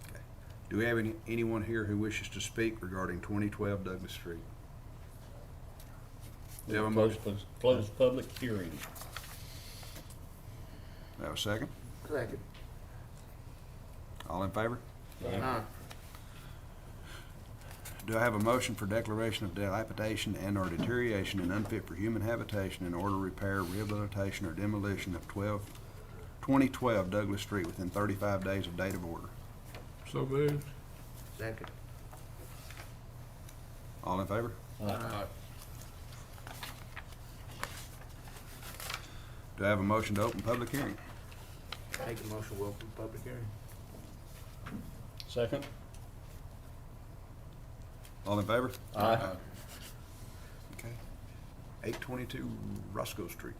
Okay. Do we have anyone here who wishes to speak regarding 2012 Douglas Street? Do you have a motion? Close public hearing. Do I have a second? Second. All in favor? Aye. Do I have a motion for declaration of dilapidation and/or deterioration and unfit for human habitation in order to repair, rehabilitation, or demolition of 2012 Douglas Street within 35 days of date of order? So moved. Second. All in favor? Aye. Do I have a motion to open public hearing? Make a motion, we open public hearing. Second? All in favor? Aye. Okay. 822 Roscoe Street.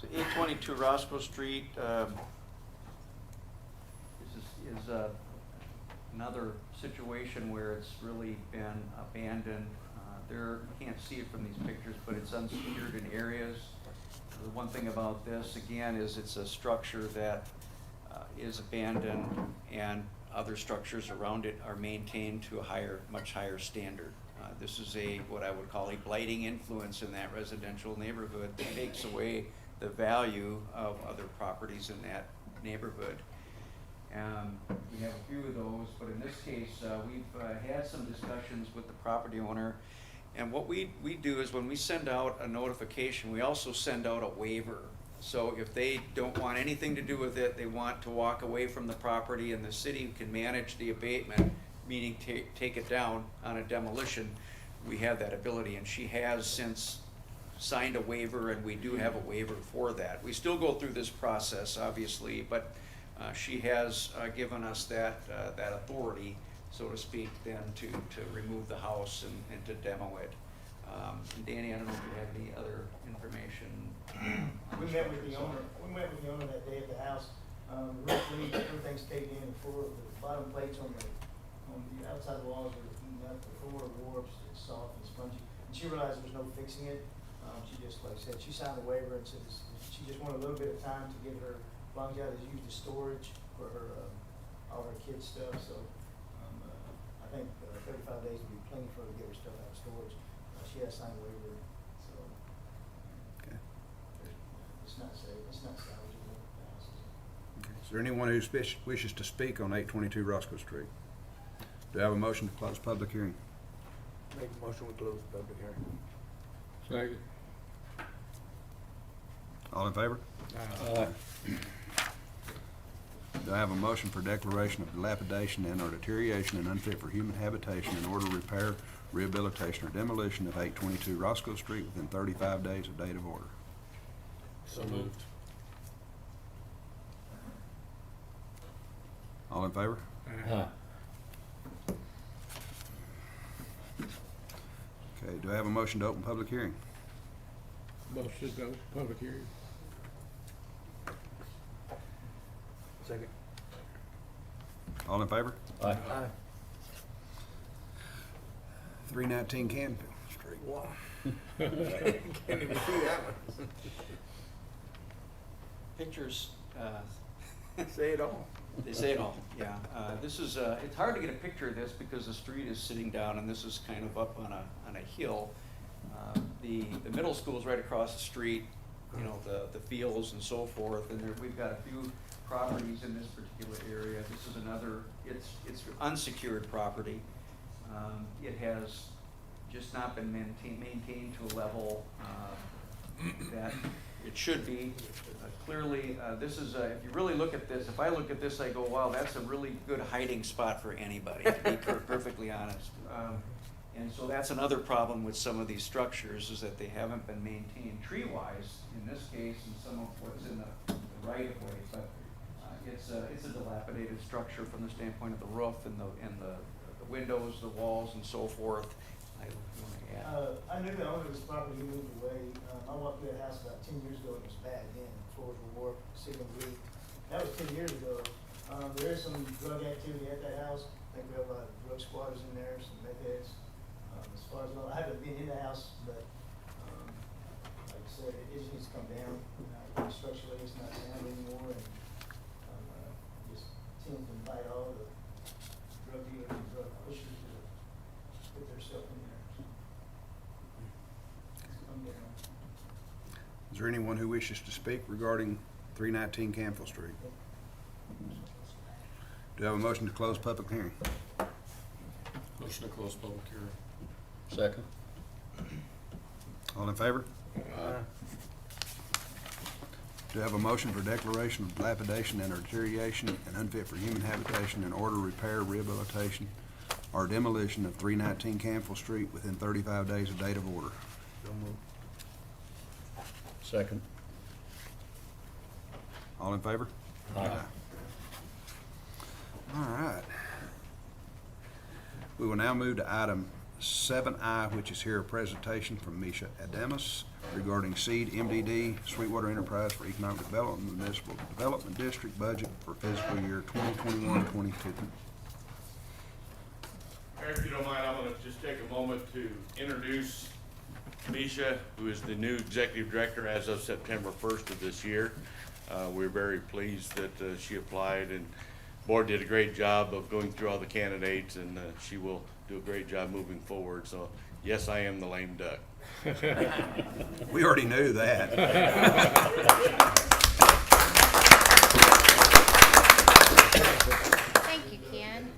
So 822 Roscoe Street is another situation where it's really been abandoned. You can't see it from these pictures, but it's unsecured in areas. The one thing about this, again, is it's a structure that is abandoned, and other structures around it are maintained to a much higher standard. This is what I would call a blighting influence in that residential neighborhood that takes away the value of other properties in that neighborhood. We have a few of those, but in this case, we've had some discussions with the property owner. And what we do is when we send out a notification, we also send out a waiver. So if they don't want anything to do with it, they want to walk away from the property, and the city can manage the abatement, meaning take it down on a demolition, we have that ability. And she has since signed a waiver, and we do have a waiver for that. We still go through this process, obviously, but she has given us that authority, so to speak, then to remove the house and to demo it. And Danny, I don't know if you have any other information. We met with the owner that day at the house. Roof leak, everything's caved in, the floor, the bottom plates on the outside walls are heating up, the floor warps, it's soft and spongy. And she realized there was no fixing it. She just, like I said, she signed a waiver and said she just wanted a little bit of time to get her, as long as she had to use the storage for her, all her kids' stuff, so. I think 35 days would be plenty for her to get her stuff out of storage. She has signed a waiver, so. Okay. It's not safe, it's not salvageable, the house is. Is there anyone who wishes to speak on 822 Roscoe Street? Do I have a motion to close public hearing? Make a motion, we close the public hearing. Second. All in favor? Aye. Do I have a motion for declaration of dilapidation and or deterioration and unfit for human habitation in order to repair, rehabilitation, or demolition of 822 Roscoe Street within 35 days of date of order? So moved. All in favor? Aye. Okay, do I have a motion to open public hearing? Motion to go to public hearing. Second. All in favor? Aye. Aye. 319 Canfield Street. Wow. Can't even see that one. Pictures, Say it all. they say it all, yeah. This is, it's hard to get a picture of this because the street is sitting down and this is kind of up on a hill. The middle school is right across the street, you know, the fields and so forth, and there, we've got a few properties in this particular area. This is another, it's unsecured property. It has just not been maintained to a level that it should be. Clearly, this is, if you really look at this, if I look at this, I go, wow, that's a really good hiding spot for anybody, to be perfectly honest. And so that's another problem with some of these structures, is that they haven't been maintained tree-wise, in this case, and some of what's in the right-of-way. But it's a dilapidated structure from the standpoint of the roof and the windows, the walls, and so forth. I knew the owner of this property, he moved away. I walked through that house about 10 years ago, and it was bad then. Floors were warped, ceiling leak. That was 10 years ago. There is some drug activity at that house. I think we have a lot of drug squatters in there, some meth heads. As far as I haven't been in the house, but like I said, it just needs to come down. Structurally, it's not sound anymore, and just tends to invite all the drug dealers and drug pushers to put their stuff in there. Is there anyone who wishes to speak regarding 319 Canfield Street? Do I have a motion to close public hearing? Motion to close public hearing. Second. All in favor? Do I have a motion for declaration of dilapidation and deterioration and unfit for human habitation in order to repair, rehabilitation, or demolition of 319 Canfield Street within 35 days of date of order? Second. All in favor? Aye. All right. We will now move to item 7I, which is here a presentation from Misha Adamus regarding SEED MDD Sweetwater Enterprise for Economic Development Municipal Development District budget for fiscal year 2021-22. If you don't mind, I'm going to just take a moment to introduce Misha, who is the new executive director as of September 1st of this year. We're very pleased that she applied, and board did a great job of going through all the candidates, and she will do a great job moving forward. So yes, I am the lame duck. We already knew that. Thank you, Ken.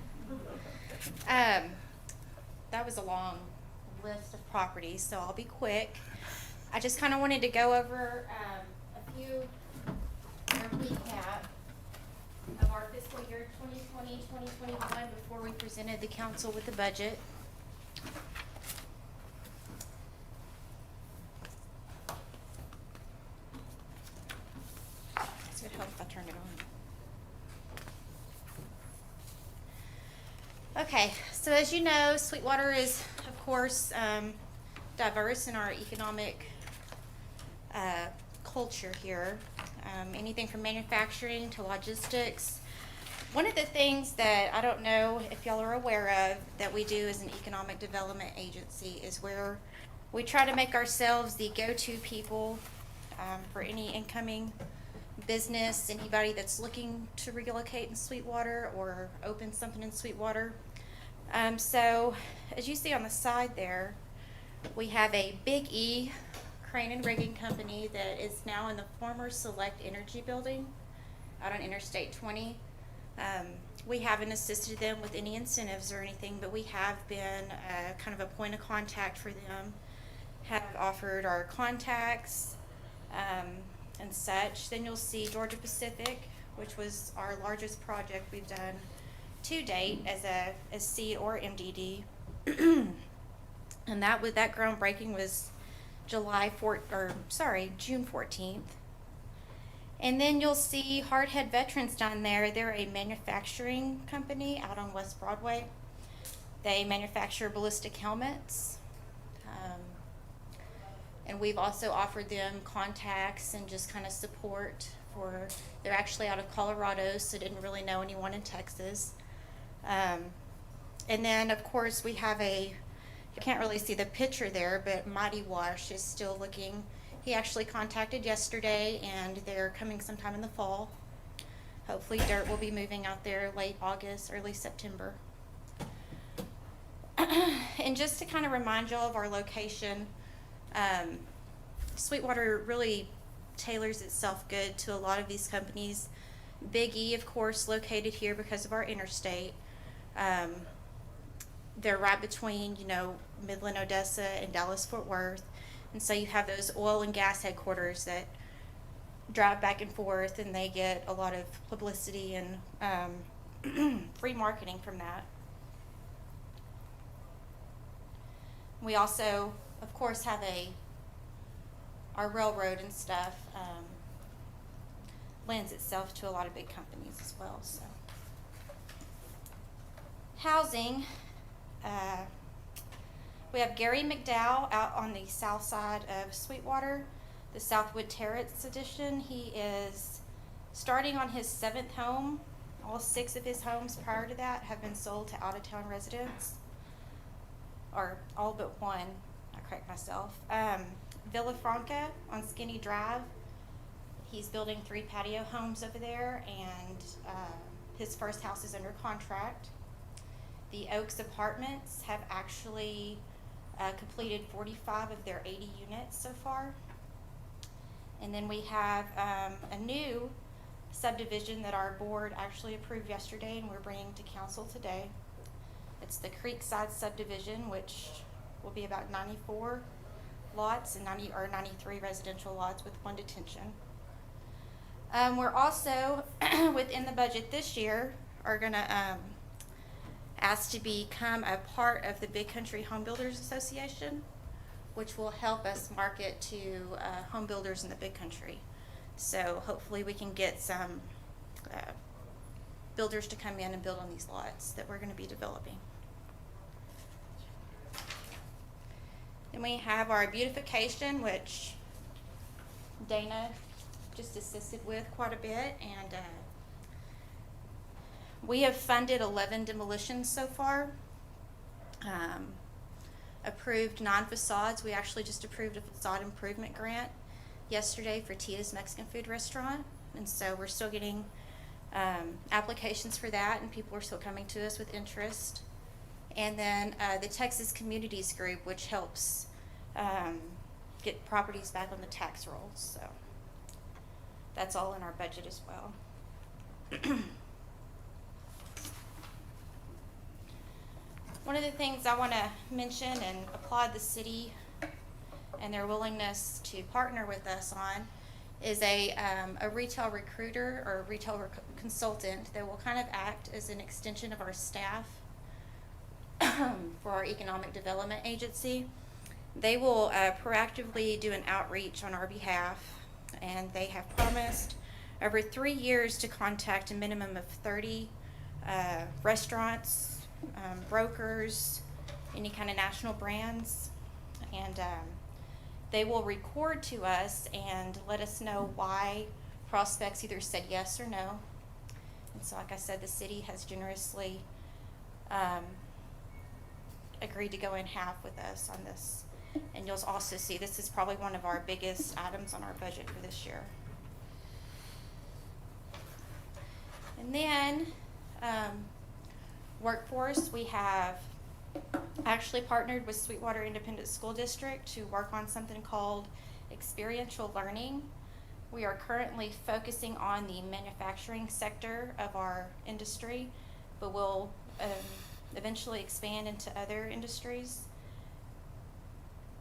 That was a long list of properties, so I'll be quick. I just kind of wanted to go over a few recap of our fiscal year 2020-2021 before we presented the council with the budget. This would help if I turned it on. Okay, so as you know, Sweetwater is, of course, diverse in our economic culture here. Anything from manufacturing to logistics. One of the things that I don't know if y'all are aware of that we do as an economic development agency is where we try to make ourselves the go-to people for any incoming business, anybody that's looking to relocate in Sweetwater or open something in Sweetwater. So as you see on the side there, we have a Big E crane and rigging company that is now in the former Select Energy building out on Interstate 20. We haven't assisted them with any incentives or anything, but we have been kind of a point of contact for them, have offered our contacts and such. Then you'll see Georgia Pacific, which was our largest project we've done to date as seed or MDD. And that groundbreaking was June 14th. And then you'll see Hardhead Veterans down there. They're a manufacturing company out on West Broadway. They manufacture ballistic helmets. And we've also offered them contacts and just kind of support they're actually out of Colorado, so didn't really know anyone in Texas. And then of course we have you can't really see the picture there, but Mighty Wash is still looking. He actually contacted yesterday, and they're coming sometime in the fall. Hopefully dirt will be moving out there late August, early September. And just to kind of remind y'all of our location, Sweetwater really tailors itself good to a lot of these companies. Big E, of course, located here because of our interstate. They're right between, Midland, Odessa, and Dallas-Fort Worth. And so you have those oil and gas headquarters that drive back and forth, and they get a lot of publicity and free marketing from that. We also, of course, have our railroad and stuff lends itself to a lot of big companies as well. So, housing. We have Gary McDowell out on the south side of Sweetwater, the Southwood Terrace edition. He is starting on his 7th home. All 6 of his homes prior to that have been sold to out-of-town residents, or all but one. I correct myself. Villa Franca on Skinny Drive. He's building 3 patio homes over there, and his first house is under contract. The Oaks Apartments have actually completed 45 of their 80 units so far. And then we have a new subdivision that our board actually approved yesterday, and we're bringing to council today. It's the Creekside subdivision, which will be about 94 lots and 93 residential lots with 1 detention. We're also, within the budget this year, are going to ask to become a part of the Big Country Home Builders Association, which will help us market to home builders in the Big Country. So hopefully we can get some builders to come in and build on these lots that we're going to be developing. Then we have our beautification, which Dana just assisted with quite a bit, and we have funded 11 demolitions so far. Approved 9 facades. We actually just approved a facade improvement grant yesterday for Tia's Mexican Food Restaurant, and so we're still getting applications for that, and people are still coming to us with interest. And then the Texas Communities Group, which helps get properties back on the tax rolls. So that's all in our budget as well. One of the things I want to mention and applaud the city and their willingness to partner with us on is a retail recruiter or a retail consultant that will kind of act as an extension of our staff for our economic development agency. They will proactively do an outreach on our behalf, and they have promised over 3 years to contact a minimum of 30 restaurants, brokers, any kind of national brands, and they will record to us and let us know why prospects either said yes or no. And so, like I said, the city has generously agreed to go in half with us on this. And you'll also see this is probably one of our biggest items on our budget for this year. And then workforce, we have actually partnered with Sweetwater Independent School District to work on something called experiential learning. We are currently focusing on the manufacturing sector of our industry, but we'll eventually expand into other industries.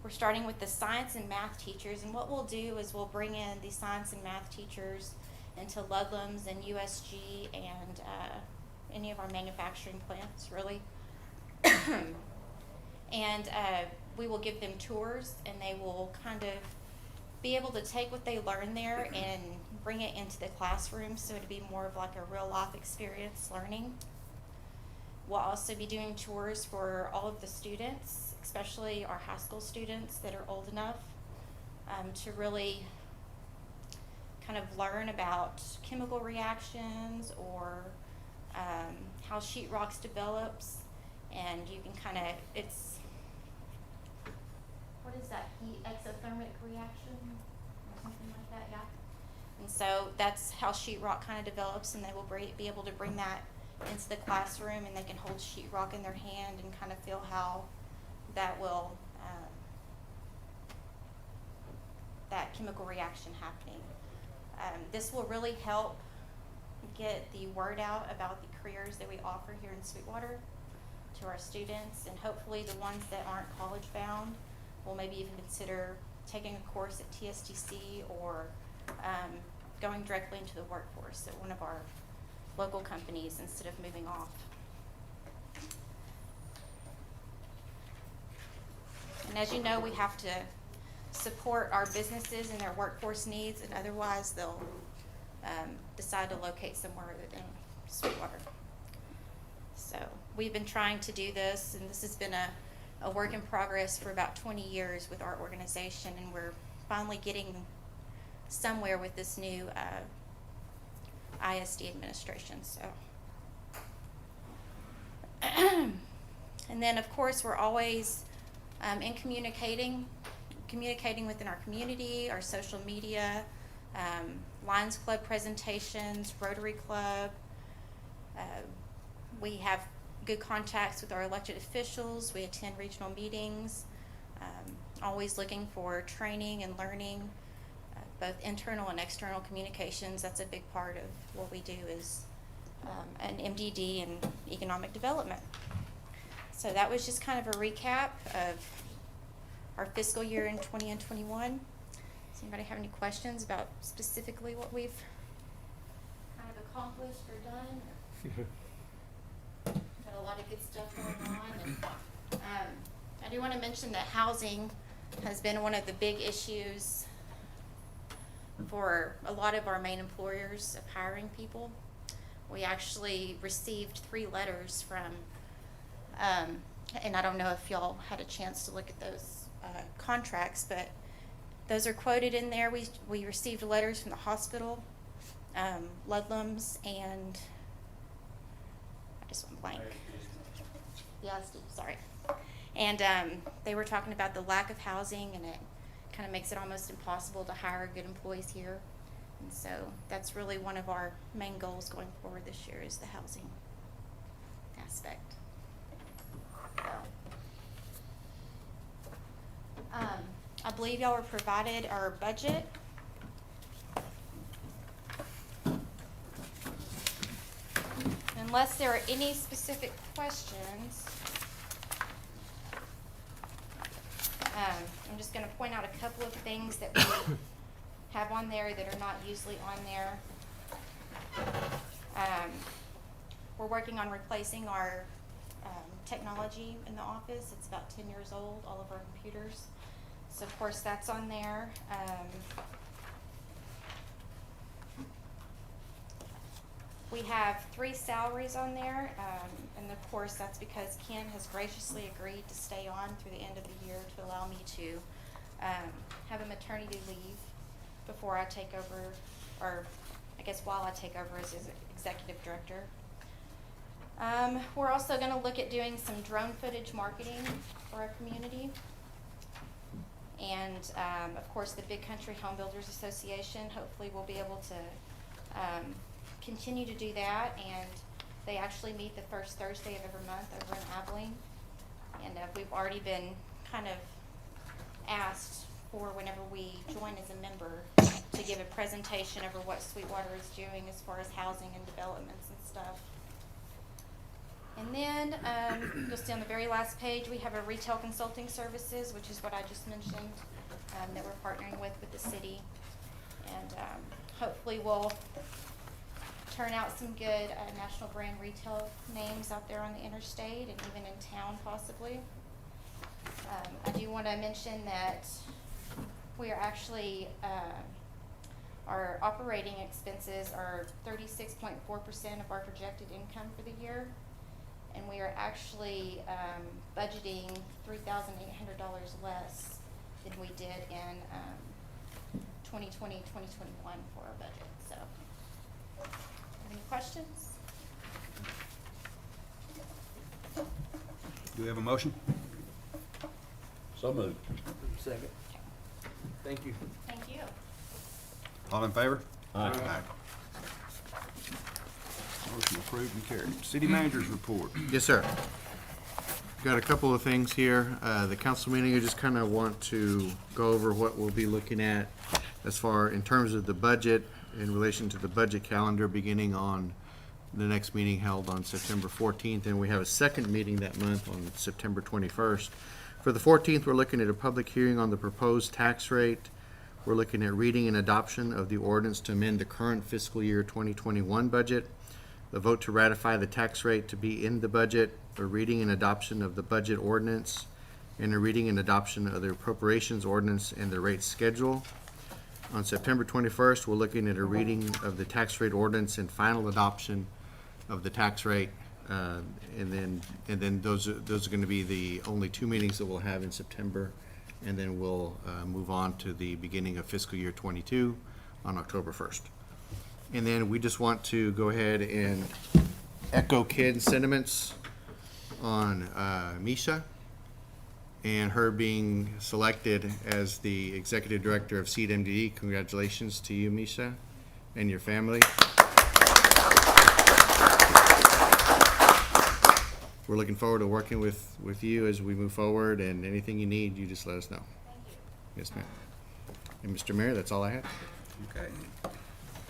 We're starting with the science and math teachers, and what we'll do is we'll bring in the science and math teachers into Ludlam's and USG and any of our manufacturing plants, really. And we will give them tours, and they will kind of be able to take what they learn there and bring it into the classroom, so it'd be more of like a real life experience learning. We'll also be doing tours for all of the students, especially our high school students that are old enough to really kind of learn about chemical reactions or how sheetrock develops. And you can kind of, it's, what is that, heat exothermic reaction or something like that, yeah? And so that's how sheetrock kind of develops, and they will be able to bring that into the classroom, and they can hold sheetrock in their hand and kind of feel how that will, that chemical reaction happening. This will really help get the word out about the careers that we offer here in Sweetwater to our students, and hopefully the ones that aren't college bound will maybe even consider taking a course at TSTC or going directly into the workforce at one of our local companies instead of moving off. And as you know, we have to support our businesses and their workforce needs, and otherwise they'll decide to locate somewhere other than Sweetwater. So we've been trying to do this, and this has been a work in progress for about 20 years with our organization, and we're finally getting somewhere with this new ISD administration. So, and then of course we're always in communicating within our community, our social media, Lions Club presentations, Rotary Club. We have good contacts with our elected officials. We attend regional meetings, always looking for training and learning, both internal and external communications. That's a big part of what we do is an MDD and economic development. So that was just kind of a recap of our fiscal year in 20 and 21. Does anybody have any questions about specifically what we've kind of accomplished or done? Got a lot of good stuff going on. And I do want to mention that housing has been one of the big issues for a lot of our main employers of hiring people. We actually received 3 letters from, and I don't know if y'all had a chance to look at those contracts, but those are quoted in there. We received letters from the hospital, Ludlam's, and I just went blank. Yeah, Steve, sorry. And they were talking about the lack of housing, and it kind of makes it almost impossible to hire good employees here. And so that's really one of our main goals going forward this year is the housing aspect. So, I believe y'all were provided our budget. Unless there are any specific questions, I'm just going to point out a couple of things that we have on there that are not usually on there. We're working on replacing our technology in the office. It's about 10 years old, all of our computers. So of course that's on there. We have 3 salaries on there, and of course that's because Ken has graciously agreed to stay on through the end of the year to allow me to have a maternity leave before I take over, or I guess while I take over as his executive director. We're also going to look at doing some drone footage marketing for our community. And of course the Big Country Home Builders Association, hopefully we'll be able to continue to do that, and they actually meet the first Thursday of every month over in Abilene, and we've already been kind of asked for whenever we join as a member to give a presentation over what Sweetwater is doing as far as housing and developments and stuff. And then you'll see on the very last page we have a retail consulting services, which is what I just mentioned, that we're partnering with the city. And hopefully we'll turn out some good national brand retail names out there on the interstate and even in town possibly. I do want to mention that we are actually, our operating expenses are 36.4% of our projected income for the year. And we are actually budgeting $3,800 less than we did in 2020, 2021 for our budget. So, any questions? Do we have a motion? So moved. Second. Thank you. Thank you. All in favor? Aye. Motion approved and carried. City Manager's report. Yes, sir. Got a couple of things here. The council meeting, I just kind of want to go over what we'll be looking at as far in terms of the budget in relation to the budget calendar beginning on the next meeting held on September 14th. And we have a second meeting that month on September 21st. For the 14th, we're looking at a public hearing on the proposed tax rate. We're looking at reading and adoption of the ordinance to amend the current fiscal year 2021 budget. The vote to ratify the tax rate to be in the budget, a reading and adoption of the budget ordinance, and a reading and adoption of the appropriations ordinance and the rate schedule. On September 21st, we're looking at a reading of the tax rate ordinance and final adoption of the tax rate. And then those are going to be the only two meetings that we'll have in September. And then we'll move on to the beginning of fiscal year 22 on October 1st. And then we just want to go ahead and echo Ken's sentiments on Misha and her being selected as the Executive Director of Seed MDD. Congratulations to you, Misha, and your family. We're looking forward to working with you as we move forward, and anything you need, you just let us know. Thank you. Yes, ma'am. And Mr. Mayor, that's all I have. Okay.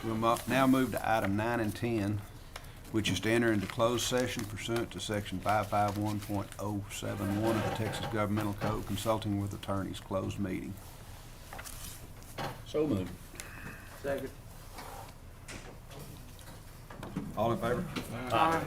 We'll now move to item 9 and 10, which is to enter into closed session pursuant to section 551.071 of the Texas Governmental Code, consulting with attorneys, closed meeting. So moved. Second. All in favor? Aye.